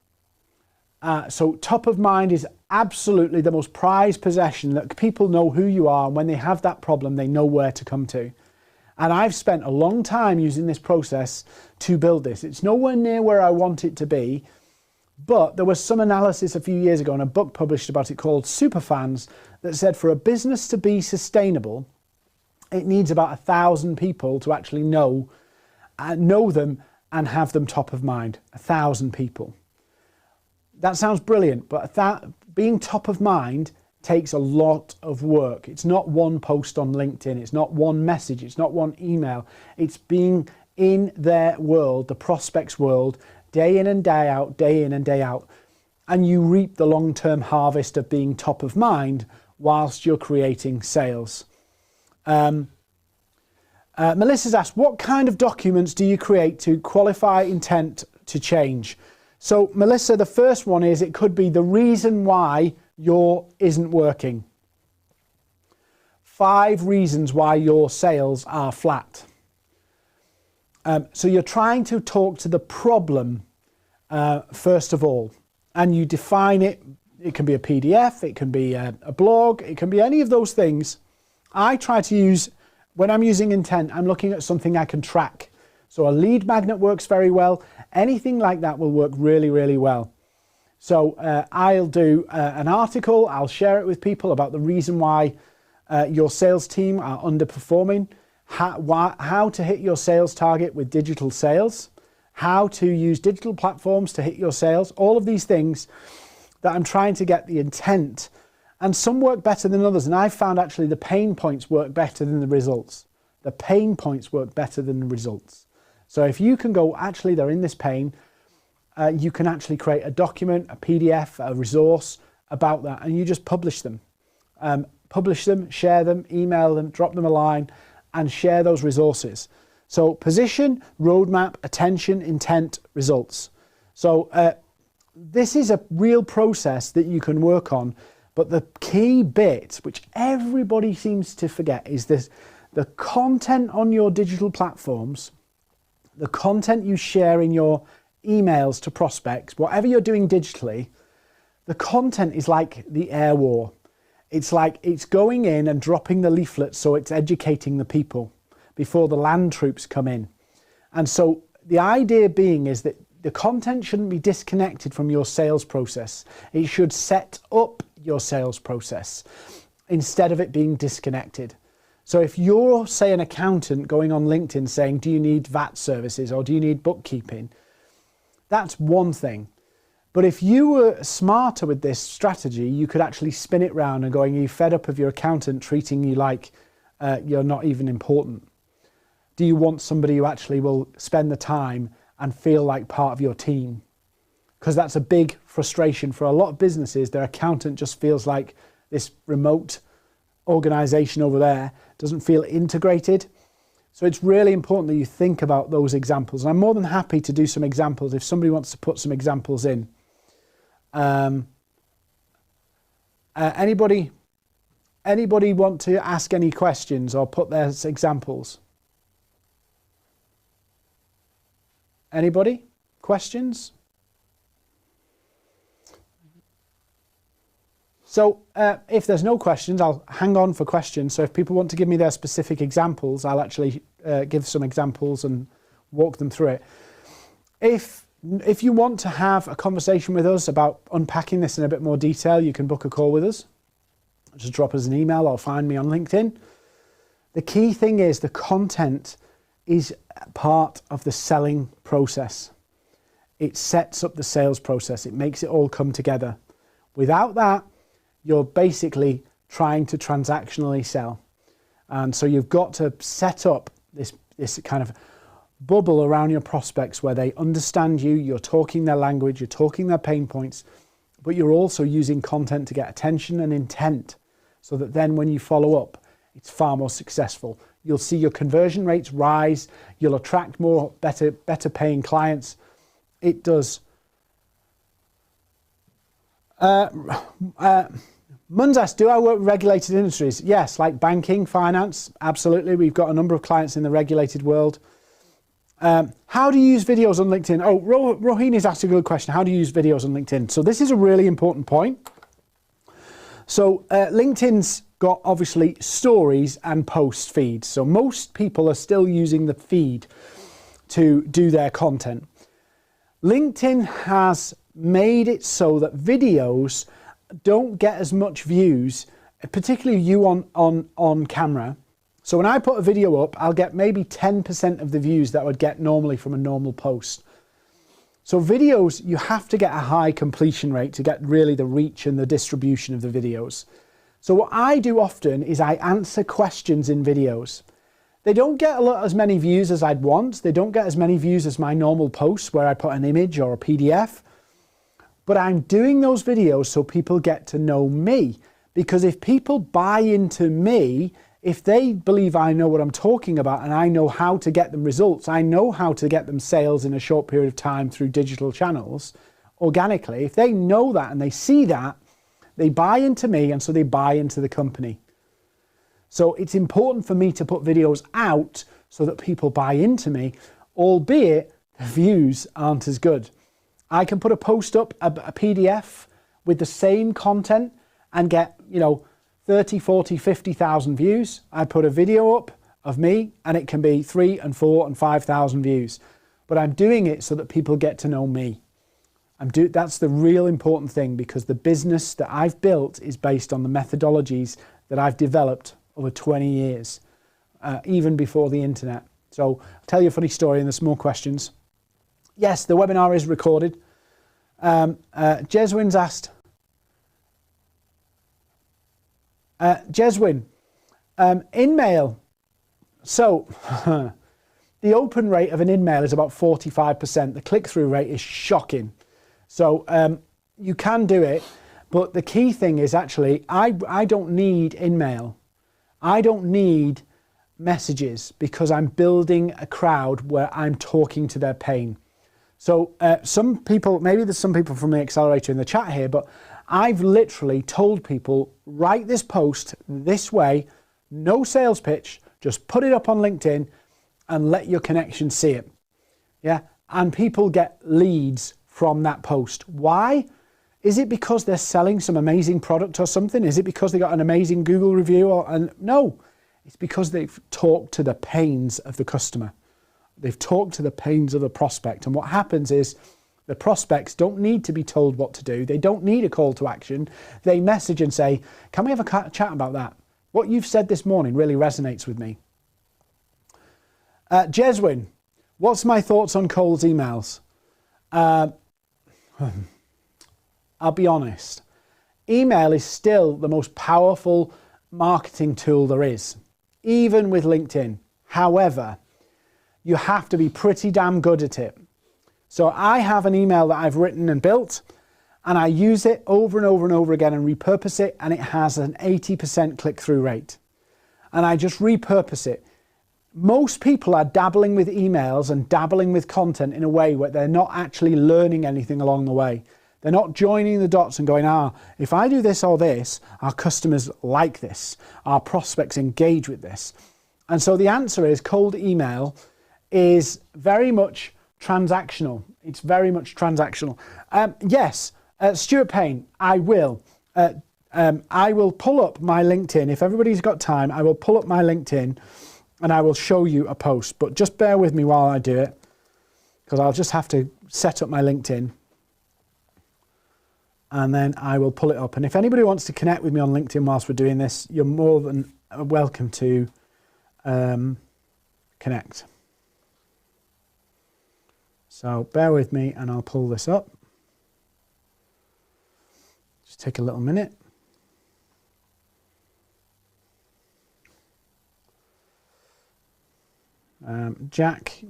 [SPEAKER 1] So top of mind is absolutely the most prized possession, that people know who you are, and when they have that problem, they know where to come to. And I've spent a long time using this process to build this. It's nowhere near where I want it to be, but there was some analysis a few years ago in a book published about it called Superfans that said for a business to be sustainable, it needs about 1,000 people to actually know them and have them top of mind. 1,000 people. That sounds brilliant, but being top of mind takes a lot of work. It's not one post on LinkedIn. It's not one message. It's not one email. It's being in their world, the prospect's world, day in and day out, day in and day out. And you reap the long-term harvest of being top of mind whilst you're creating sales. Melissa's asked, what kind of documents do you create to qualify intent to change? So Melissa, the first one is, it could be the reason why your isn't working. 5 reasons why your sales are flat. So you're trying to talk to the problem first of all, and you define it. It can be a PDF, it can be a blog, it can be any of those things. I try to use, when I'm using intent, I'm looking at something I can track. So a lead magnet works very well. Anything like that will work really, really well. So I'll do an article, I'll share it with people about the reason why your sales team are underperforming, how to hit your sales target with digital sales, how to use digital platforms to hit your sales, all of these things that I'm trying to get the intent. And some work better than others. And I've found actually the pain points work better than the results. The pain points work better than the results. So if you can go, actually, they're in this pain, you can actually create a document, a PDF, a resource about that, and you just publish them. Share them, email them, drop them a line, and share those resources. So position, roadmap, attention, intent, results. So this is a real process that you can work on, but the key bit, which everybody seems to forget, is this: the content on your digital platforms, the content you share in your emails to prospects, whatever you're doing digitally, the content is like the air war. It's like it's going in and dropping the leaflets, so it's educating the people before the land troops come in. And so the idea being is that the content shouldn't be disconnected from your sales process. It should set up your sales process instead of it being disconnected. So if you're, say, an accountant going on LinkedIn saying, do you need VAT services or do you need bookkeeping? That's one thing. But if you were smarter with this strategy, you could actually spin it round and going, are you fed up of your accountant treating you like you're not even important? Do you want somebody who actually will spend the time and feel like part of your team? Because that's a big frustration for a lot of businesses. Their accountant just feels like this remote organization over there, doesn't feel integrated. So it's really important that you think about those examples. And I'm more than happy to do some examples if somebody wants to put some examples in. Anybody want to ask any questions or put their examples? Anybody? Questions? So if there's no questions, I'll hang on for questions. So if people want to give me their specific examples, I'll actually give some examples and walk them through it. If you want to have a conversation with us about unpacking this in a bit more detail, you can book a call with us. Just drop us an email or find me on LinkedIn. The key thing is the content is part of the selling process. It sets up the sales process. It makes it all come together. Without that, you're basically trying to transactionally sell. And so you've got to set up this kind of bubble around your prospects where they understand you, you're talking their language, you're talking their pain points, but you're also using content to get attention and intent so that then when you follow up, it's far more successful. You'll see your conversion rates rise, you'll attract more better paying clients. It does. Munzas, do I work with regulated industries? Yes, like banking, finance, absolutely. We've got a number of clients in the regulated world. How do you use videos on LinkedIn? Oh, Rohini's asked a good question. How do you use videos on LinkedIn? So this is a really important point. So LinkedIn's got obviously stories and post feeds. So most people are still using the feed to do their content. LinkedIn has made it so that videos don't get as much views, particularly you on camera. So when I put a video up, I'll get maybe 10% of the views that I would get normally from a normal post. So videos, you have to get a high completion rate to get really the reach and the distribution of the videos. So what I do often is I answer questions in videos. They don't get as many views as I'd want. They don't get as many views as my normal posts where I put an image or a PDF. But I'm doing those videos so people get to know me. Because if people buy into me, if they believe I know what I'm talking about and I know how to get them results, I know how to get them sales in a short period of time through digital channels, organically, if they know that and they see that, they buy into me and so they buy into the company. So it's important for me to put videos out so that people buy into me, albeit the views aren't as good. I can put a post up, a PDF with the same content and get, 30, 40, 50,000 views. I put a video up of me and it can be 3 and 4 and 5,000 views. But I'm doing it so that people get to know me. That's the real important thing, because the business that I've built is based on the methodologies that I've developed over 20 years, even before the internet. So I'll tell you a funny story and there's more questions. Yes, the webinar is recorded. Jeswin's asked, Jeswin, in-mail. So the open rate of an in-mail is about 45%. The click-through rate is shocking. So you can do it, but the key thing is actually, I don't need in-mail. I don't need messages because I'm building a crowd where I'm talking to their pain. So some people, maybe there's some people from the accelerator in the chat here, but I've literally told people, write this post this way, no sales pitch, just put it up on LinkedIn and let your connection see it. Yeah. And people get leads from that post. Why? Is it because they're selling some amazing product or something? Is it because they got an amazing Google review? No, it's because they've talked to the pains of the customer. They've talked to the pains of the prospect. And what happens is the prospects don't need to be told what to do. They don't need a call to action. They message and say, can we have a chat about that? What you've said this morning really resonates with me. Jeswin, what's my thoughts on cold emails? I'll be honest. Email is still the most powerful marketing tool there is, even with LinkedIn. However, you have to be pretty damn good at it. So I have an email that I've written and built, and I use it over and over and over again and repurpose it, and it has an 80% click-through rate. And I just repurpose it. Most people are dabbling with emails and dabbling with content in a way where they're not actually learning anything along the way. They're not joining the dots and going, if I do this or this, our customers like this, our prospects engage with this. And so the answer is cold email is very much transactional. It's very much transactional. Yes, Stuart Payne, I will. I will pull up my LinkedIn. If everybody's got time, I will pull up my LinkedIn and I will show you a post. But just bear with me while I do it, because I'll just have to set up my LinkedIn. And then I will pull it up. And if anybody wants to connect with me on LinkedIn whilst we're doing this, you're more than welcome to connect. So bear with me and I'll pull this up. Just take a little minute. Jack,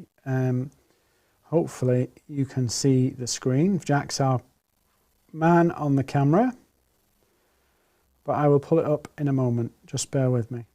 [SPEAKER 1] hopefully you can see the screen. Jack's our man on the camera, but I will pull it up in a moment. Just bear with me.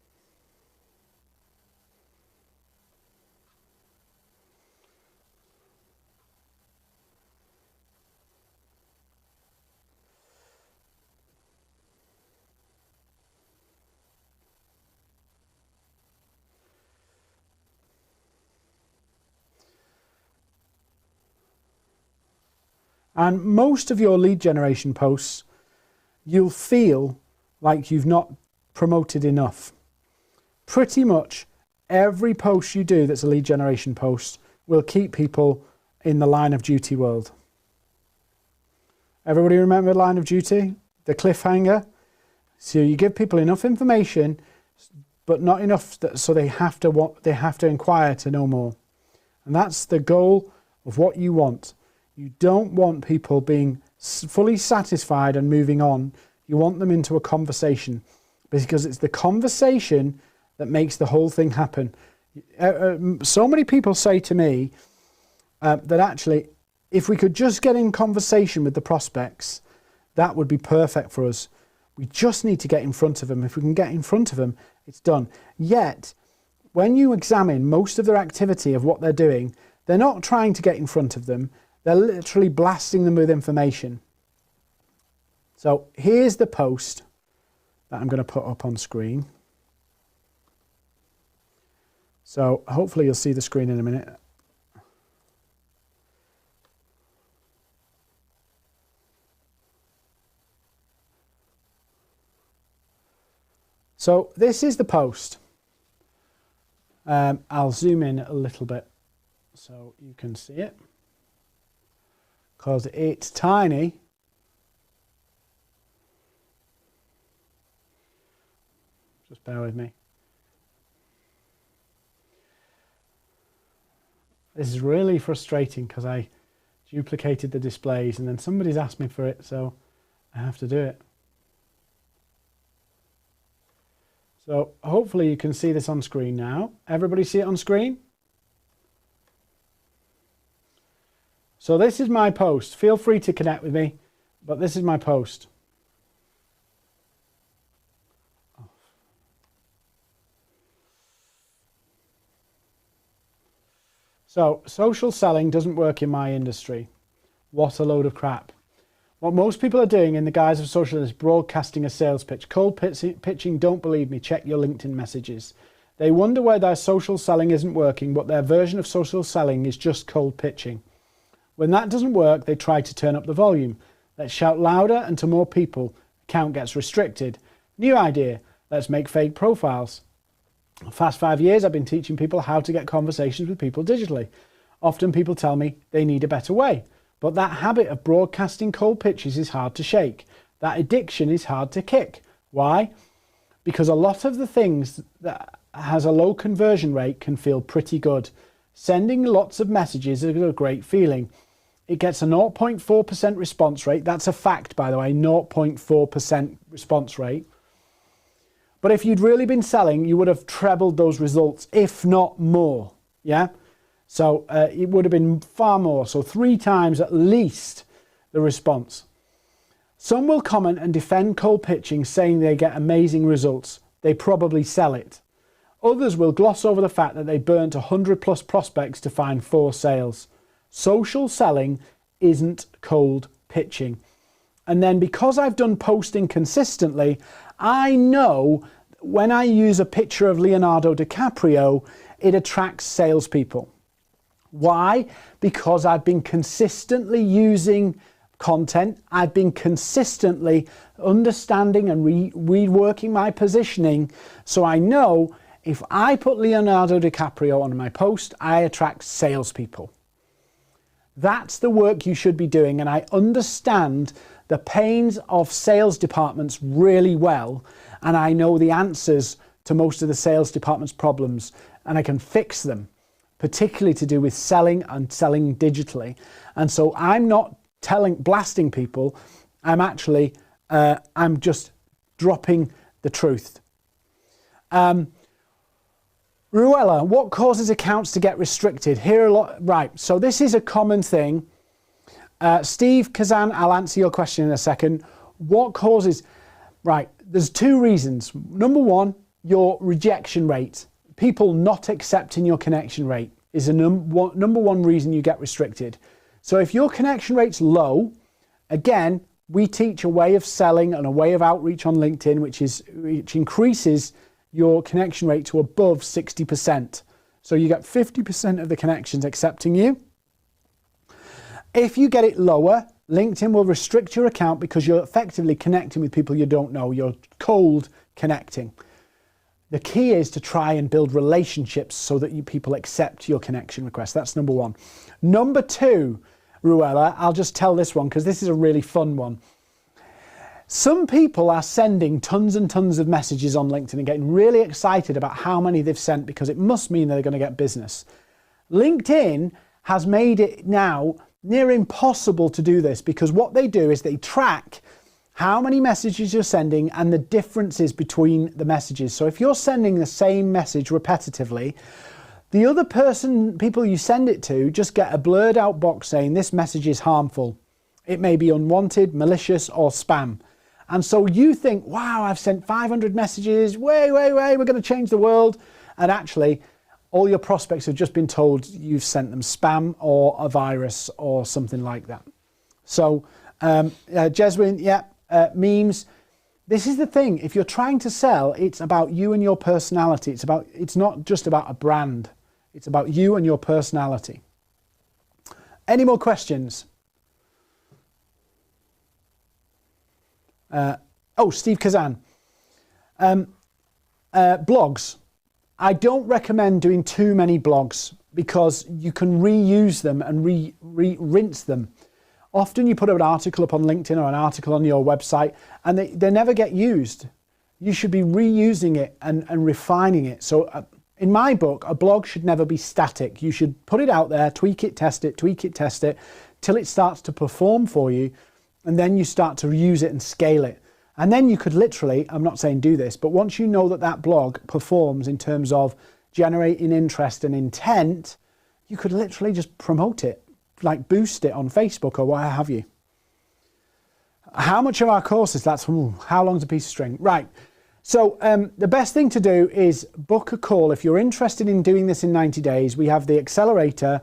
[SPEAKER 1] And most of your lead generation posts, you'll feel like you've not promoted enough. Pretty much every post you do that's a lead generation post will keep people in the line of duty world. Everybody remember line of duty? The cliffhanger? So you give people enough information, but not enough so they have to inquire to know more. And that's the goal of what you want. You don't want people being fully satisfied and moving on. You want them into a conversation, because it's the conversation that makes the whole thing happen. So many people say to me that actually, if we could just get in conversation with the prospects, that would be perfect for us. We just need to get in front of them. If we can get in front of them, it's done. Yet, when you examine most of their activity of what they're doing, they're not trying to get in front of them. They're literally blasting them with information. So here's the post that I'm going to put up on screen. So hopefully you'll see the screen in a minute. So this is the post. I'll zoom in a little bit so you can see it, because it's tiny. Just bear with me. This is really frustrating because I duplicated the displays and then somebody's asked me for it, so I have to do it. So hopefully you can see this on screen now. Everybody see it on screen? So this is my post. Feel free to connect with me, but this is my post. So social selling doesn't work in my industry. What a load of crap. What most people are doing in the guise of social is broadcasting a sales pitch. Cold pitching, don't believe me, check your LinkedIn messages. They wonder why their social selling isn't working, but their version of social selling is just cold pitching. When that doesn't work, they try to turn up the volume. Let's shout louder and to more people. Account gets restricted. New idea, let's make fake profiles. For the past 5 years, I've been teaching people how to get conversations with people digitally. Often people tell me they need a better way. But that habit of broadcasting cold pitches is hard to shake. That addiction is hard to kick. Why? Because a lot of the things that has a low conversion rate can feel pretty good. Sending lots of messages is a great feeling. It gets a 0.4% response rate. That's a fact, by the way, 0.4% response rate. But if you'd really been selling, you would have trebled those results, if not more. Yeah? So it would have been far more. So 3 times at least the response. Some will comment and defend cold pitching, saying they get amazing results. They probably sell it. Others will gloss over the fact that they burnt 100 plus prospects to find 4 sales. Social selling isn't cold pitching. And then because I've done posting consistently, I know when I use a picture of Leonardo DiCaprio, it attracts salespeople. Why? Because I've been consistently using content. I've been consistently understanding and reworking my positioning. So I know if I put Leonardo DiCaprio on my post, I attract salespeople. That's the work you should be doing. And I understand the pains of sales departments really well. And I know the answers to most of the sales department's problems and I can fix them. particularly to do with selling and selling digitally. And so I'm not blasting people. I'm actually, I'm just dropping the truth. Ruella, what causes accounts to get restricted? Here a lot, right, so this is a common thing. Steve Kazan, I'll answer your question in a second. What causes, right, there's two reasons. Number one, your rejection rate. People not accepting your connection rate is a number one reason you get restricted. So if your connection rate's low, again, we teach a way of selling and a way of outreach on LinkedIn, which increases your connection rate to above 60%. So you get 50% of the connections accepting you. If you get it lower, LinkedIn will restrict your account because you're effectively connecting with people you don't know. You're cold connecting. The key is to try and build relationships so that people accept your connection request. That's number one. Number two, Ruella, I'll just tell this one because this is a really fun one. Some people are sending tons and tons of messages on LinkedIn and getting really excited about how many they've sent because it must mean they're going to get business. LinkedIn has made it now near impossible to do this because what they do is they track how many messages you're sending and the differences between the messages. So if you're sending the same message repetitively, the other people you send it to just get a blurred out box saying this message is harmful. It may be unwanted, malicious, or spam. And so you think, wow, I've sent 500 messages, way, we're going to change the world. And actually, all your prospects have just been told you've sent them spam or a virus or something like that. So, Jeswin, memes. This is the thing. If you're trying to sell, it's about you and your personality. It's not just about a brand. It's about you and your personality. Any more questions? Steve Kazan. Blogs. I don't recommend doing too many blogs because you can reuse them and rinse them. Often you put an article up on LinkedIn or an article on your website and they never get used. You should be reusing it and refining it. So in my book, a blog should never be static. You should put it out there, tweak it, test it, till it starts to perform for you. And then you start to use it and scale it. And then you could literally, I'm not saying do this, but once you know that blog performs in terms of generating interest and intent, you could literally just promote it, like boost it on Facebook or what have you. How much of our courses? How long's a piece of string? Right. So the best thing to do is book a call. If you're interested in doing this in 90 days, we have the accelerator.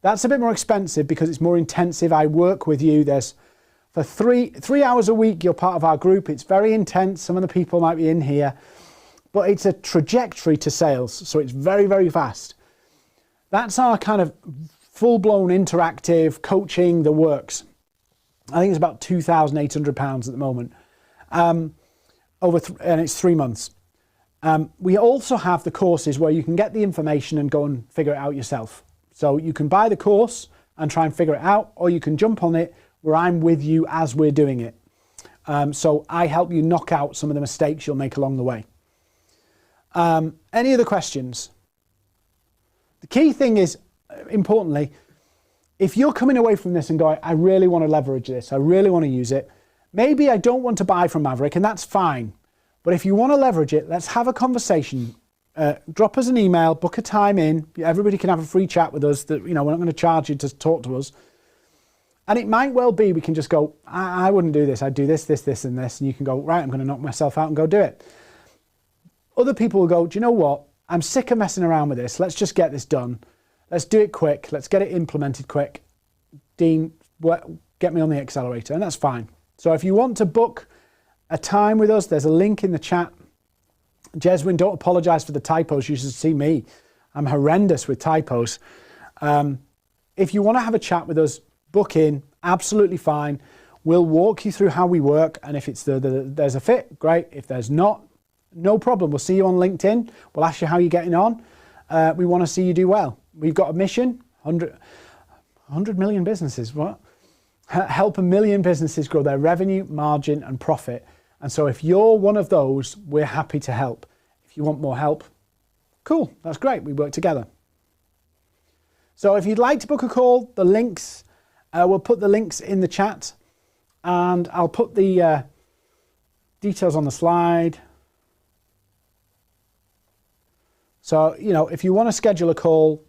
[SPEAKER 1] That's a bit more expensive because it's more intensive. I work with you. For 3 hours a week, you're part of our group. It's very intense. Some of the people might be in here, but it's a trajectory to sales. So it's very, very fast. That's our kind of full-blown interactive coaching that works. I think it's about £2,800 at the moment. And it's 3 months. We also have the courses where you can get the information and go and figure it out yourself. So you can buy the course and try and figure it out, or you can jump on it where I'm with you as we're doing it. So I help you knock out some of the mistakes you'll make along the way. Any other questions? The key thing is, importantly, if you're coming away from this and going, I really want to leverage this, I really want to use it, maybe I don't want to buy from Maverrik, and that's fine. But if you want to leverage it, let's have a conversation. Drop us an email, book a time in. Everybody can have a free chat with us. We're not going to charge you to talk to us. And it might well be we can just go, I wouldn't do this. I'd do this, this, this, and this. And you can go, right, I'm going to knock myself out and go do it. Other people will go, do you know what? I'm sick of messing around with this. Let's just get this done. Let's do it quick. Let's get it implemented quick. Dean, get me on the accelerator. And that's fine. So if you want to book a time with us, there's a link in the chat. Jeswin, don't apologize for the typos. You should see me. I'm horrendous with typos. If you want to have a chat with us, book in, absolutely fine. We'll walk you through how we work, and if it's there's a fit, great. If there's not, no problem. We'll see you on LinkedIn. We'll ask you how you're getting on. We want to see you do well. We've got a mission, 100 million businesses, what? Help 1 million businesses grow their revenue, margin, and profit. And so if you're one of those, we're happy to help. If you want more help, cool, that's great. We work together. So if you'd like to book a call, the links, we'll put the links in the chat, and I'll put the details on the slide. So, you know, if you want to schedule a call,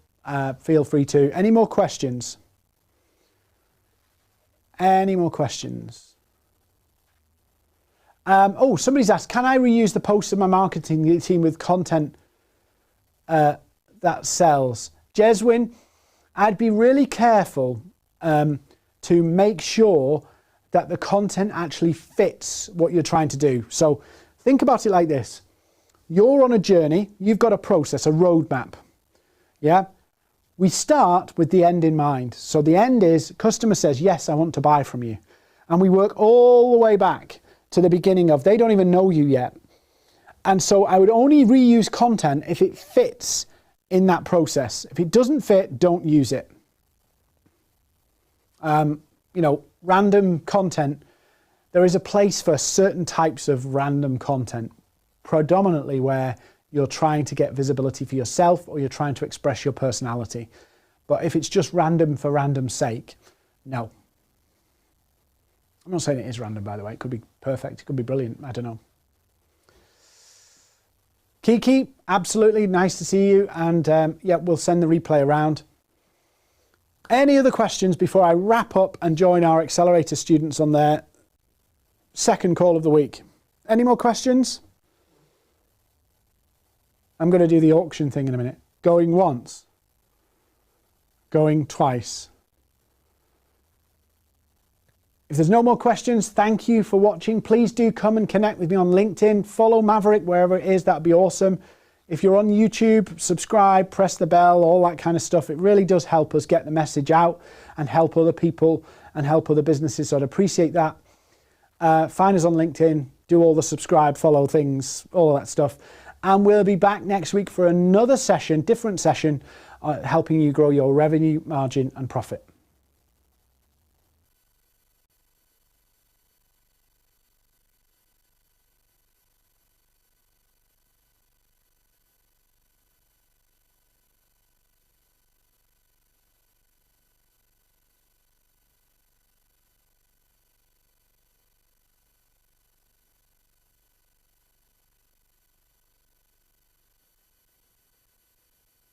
[SPEAKER 1] feel free to. Any more questions? Any more questions? Oh, somebody's asked, can I reuse the posts of my marketing team with content that sells? Jeswin, I'd be really careful to make sure that the content actually fits what you're trying to do. So think about it like this. You're on a journey, you've got a process, a roadmap. Yeah? We start with the end in mind. So the end is, customer says, yes, I want to buy from you. And we work all the way back to the beginning of, they don't even know you yet. And so I would only reuse content if it fits in that process. If it doesn't fit, don't use it. You know, random content, there is a place for certain types of random content, predominantly where you're trying to get visibility for yourself or you're trying to express your personality. But if it's just random for random's sake, no. I'm not saying it is random, by the way. It could be perfect. It could be brilliant. I don't know. Kiki, absolutely nice to see you. And yeah, we'll send the replay around. Any other questions before I wrap up and join our accelerator students on their second call of the week? Any more questions? I'm going to do the auction thing in a minute. Going once. Going twice. If there's no more questions, thank you for watching. Please do come and connect with me on LinkedIn. Follow Maverrik wherever it is. That'd be awesome. If you're on YouTube, subscribe, press the bell, all that kind of stuff. It really does help us get the message out and help other people and help other businesses. So I'd appreciate that. Find us on LinkedIn. Do all the subscribe, follow things, all of that stuff. And we'll be back next week for another session, different session, helping you grow your revenue, margin and profit.